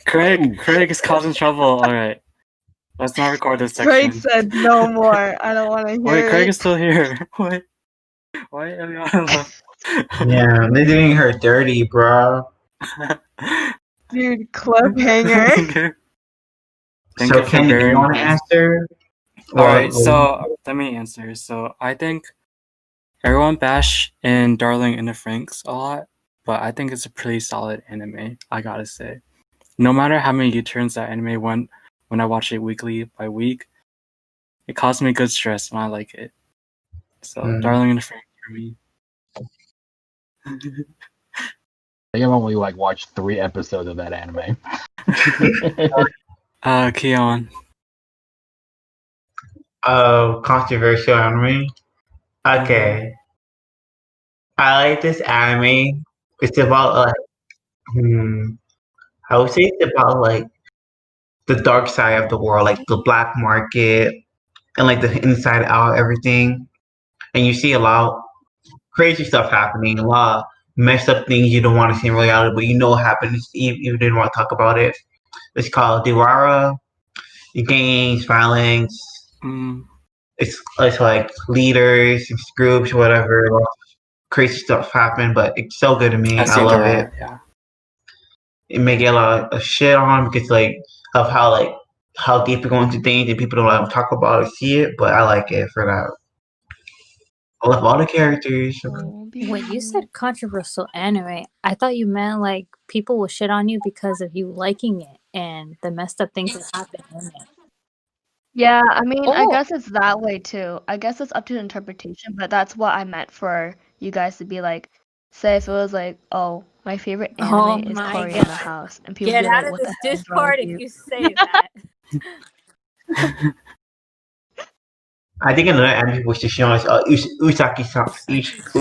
Craig is causing trouble. All right, let's not record this section. Craig said no more. I don't want to hear Wait, Craig it. is still here. Wait, why Eliana? Yeah, they're doing her dirty, bro. Dude, cliffhanger. Thank So you for Kenny, do you bearing want with to me. answer? Alright, so let me answer. So I think everyone bash in Darling in the Franxx a lot, but I think it's a pretty solid anime, I gotta say. No matter how many U-turns that anime went when I watch it weekly by week, it causes me good stress and I like it. So Darling in the Franxx for me. I think I've only like watched 3 episodes of that anime. Kheon. Controversial anime. Okay. I like this anime. It's about like, I would say it's about like the dark side of the world, like the black market and like the inside out everything. And you see a lot of crazy stuff happening, a lot of messed up things you don't want to see in reality, but you know what happens. You didn't want to talk about it. It's called Diwara. Gangs, violence. It's like leaders, groups, whatever. Crazy stuff happen, but it's so good to me. I love it. Yeah. It may get a lot of shit on because like of how like how deep we go into things and people don't talk about or see it, but I like it for that. I love all the characters. When you said controversial anime, I thought you meant like people will shit on you because of you liking it and the messed up things that happen in it. Yeah, I mean, I Oh. guess it's that way too. I guess it's up to interpretation, but that's what I meant for you guys to be like, say if it was like, oh, my favorite anime is my Koreana God. House, and people Get be out like, of what the this hell is wrong Discord with if you? you say that. I think another anime was just shown us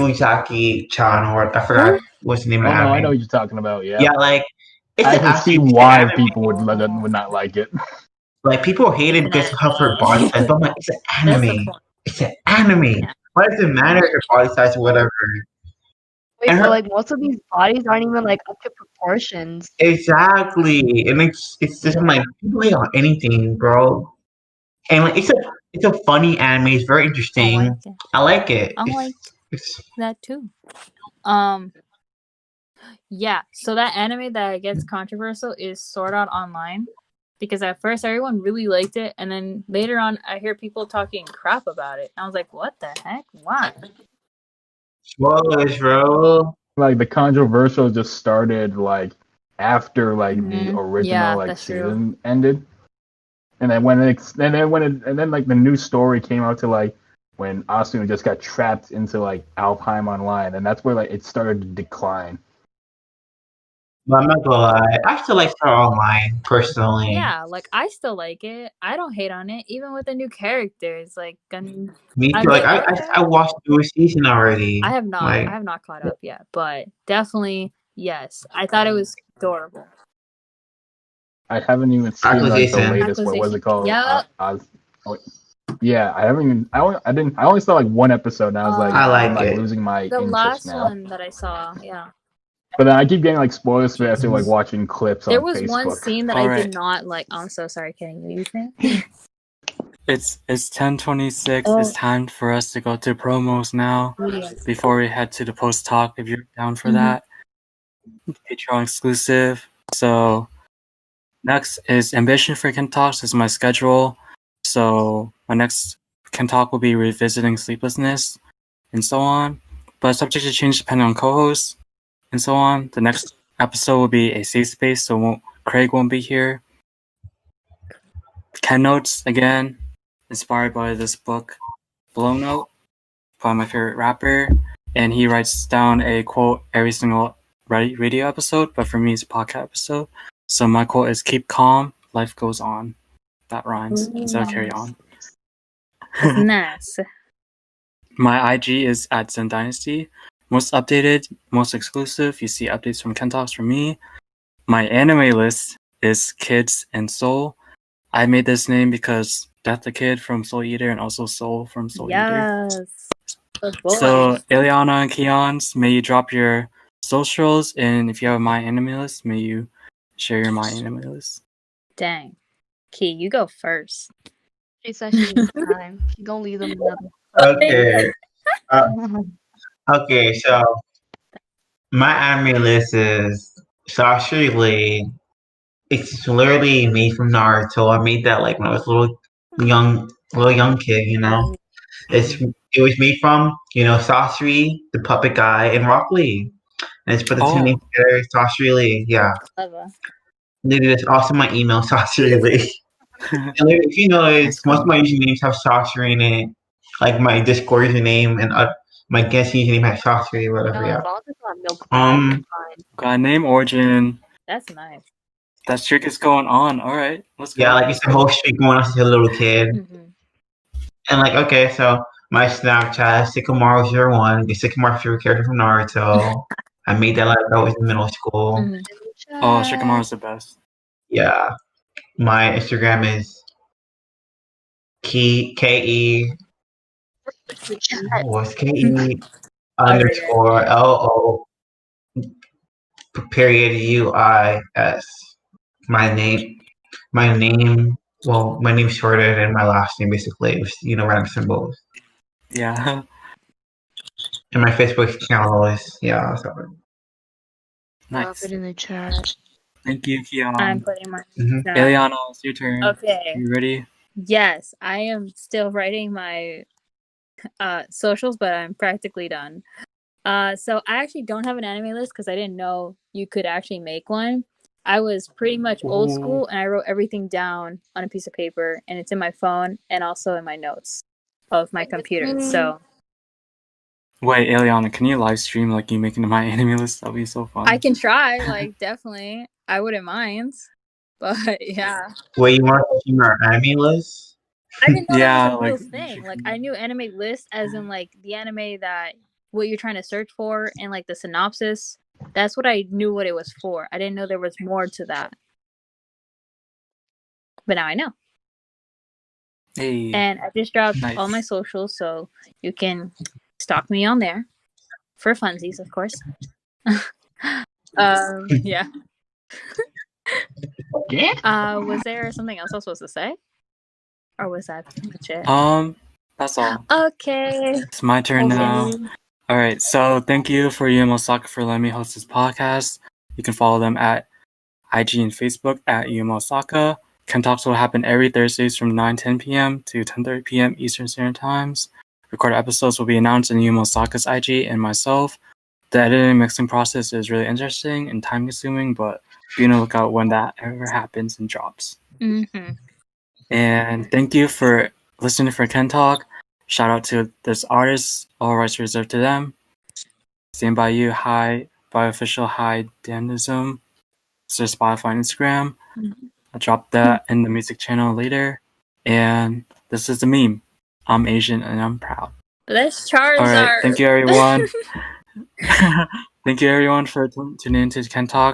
Usaki-chan, or I forgot what's the name of Oh the no, anime. I know what you're talking about. Yeah, Yeah, like it's I an can see actually why anime. people would not like it. Like people hate it It's an because of her anime. body size. But I'm like, it's an That's the anime. point. It's an anime. Yeah. Why does it matter her body size or whatever? Wait, And but her like most of these bodies aren't even like up to proportions. exactly, and it's just I'm like people hate on anything, bro. And like it's a funny anime. It's very interesting. I like it. I like It's that too. Yeah, so that anime that gets controversial is Sword Art Online. Because at first everyone really liked it, and then later on I hear people talking crap about it. I was like, what the heck? Why? spoilers, bro. Like the controversial just started like after like the Mhm. original Yeah, like that's true. season ended, and then and then like the new story came out to like when Asuna just got trapped into like Alfheim Online, and that's where like it started to decline. But I'm not gonna lie, I still like Star Online personally. Yeah, like I still like it. I don't hate on it, even with the new characters. Like, Me I too. Like mean, I watched through a season already. I have not. Like I have not caught up yet, but definitely yes. I thought it was adorable. I haven't even seen like the Acquisition. latest. What was it called? Yep. Yeah, I haven't even. I only saw like one episode, and I was like, I like I'm like it. losing my The interest last now. one that I saw, yeah. But then I keep getting like spoilers for it after like watching clips There on was one Facebook. scene that All I right. did not like. I'm so sorry, kidding you. You think? It's 10:26. Oh. It's time for us to go to promos now. Yes. Before we head to the post talk, if you're down for Mhm. that. Patreon exclusive. So next is Ambition for Ken Talks. This is my schedule. So my next Ken Talk will be revisiting Sleeplessness and so on. But subject to change depending on co-hosts and so on. The next episode will be a safe space, so Craig won't be here. Ken Notes again, inspired by this book, Blow Note, by my favorite rapper, and he writes down a quote every single radio episode, but for me it's a podcast episode. So my quote is "Keep calm, life goes on." That rhymes instead of carry on. That's nice. My IG is at Zen Dynasty. Most updated, most exclusive. You see updates from Ken Talks from me. My anime list is Kids and Soul. I made this name because Death the Kid from Soul Eater and also Soul from Soul Eater. Yes. So Eliana and Kheon, may you drop your socials, and if you have my anime list, may you share your my anime list. Dang. Key, you go first. She said she needs time. She gonna leave them another. Okay. Okay, so my anime list is Lee. It's literally made from Naruto. I made that like when I was a little young kid, you know. It was made from, Sasori, the puppet guy, and Rock Lee. And it's put the two names together, Sasori Lee. Yeah. Clever. Literally, that's also my email, Sasori Lee. And literally, if you notice, most of my usernames have Sasori in it. Like my Discord username and my guest username has Sasori or whatever. Yeah. Got name origin. That's nice. That streak is going on. All right, let's go. Yeah, like it's a whole streak going on since a little kid. Mm-hmm. And like, okay, so my Snapchat, Sycamore01, the Sycamore favorite character from Naruto. I made that like I was in middle school. Mm-hmm. Oh, Shikamaru's the best. Yeah. My Instagram is KE. What's KE underscore LO period UIS. My name, well, my name's shorter than my last name, basically. With, random symbols. Yeah. And my Facebook channel is, yeah, sorry. Nice. Drop it in the chat. Thank you, I'm Kheon. putting my Mhm. down. Eliana, it's your turn. Okay. You ready? Yes, I am still writing my socials, but I'm practically done. So I actually don't have an anime list because I didn't know you could actually make one. I was pretty much old Ooh. school, and I wrote everything down on a piece of paper, and it's in my phone and also in my notes of my computer. So Wait, Eliana, can you live stream like you making my anime list? That'd be so fun. I can try, like, definitely. I wouldn't mind. But yeah. Wait, you want to see our anime list? I didn't know Yeah, that was a real like- thing. Like, I knew anime list as in like the anime that what you're trying to search for and like the synopsis. That's what I knew what it was for. I didn't know there was more to that. But now I know. Hey. And I just dropped Nice. all my socials, so you can stalk me on there for funsies, of course. Yeah. Yeah. Was there something else I was supposed to say, or was that pretty much it? That's all. Okay. It's my turn now. Okay. All right. So thank you for Yumo Saka for letting me host this podcast. You can follow them at IG and Facebook at Yumo Saka. Ken Talks will happen every Thursdays from 9:10 p.m. to 10:30 p.m. Eastern Standard Times. Recorded episodes will be announced in Yumo Saka's IG and myself. The editing and mixing process is really interesting and time consuming, but be on the lookout when that ever happens and drops. Mm-hmm. And thank you for listening for Ken Talk. Shout out to this artist, all rights reserved to them. Stand by you, hi, by official hi Danism. So Spotify and Instagram. I'll drop that in the music channel later. And this is the meme. I'm Asian and I'm proud. That's Charizard. Alright, thank you everyone. Thank you everyone for tuning into Ken Talk.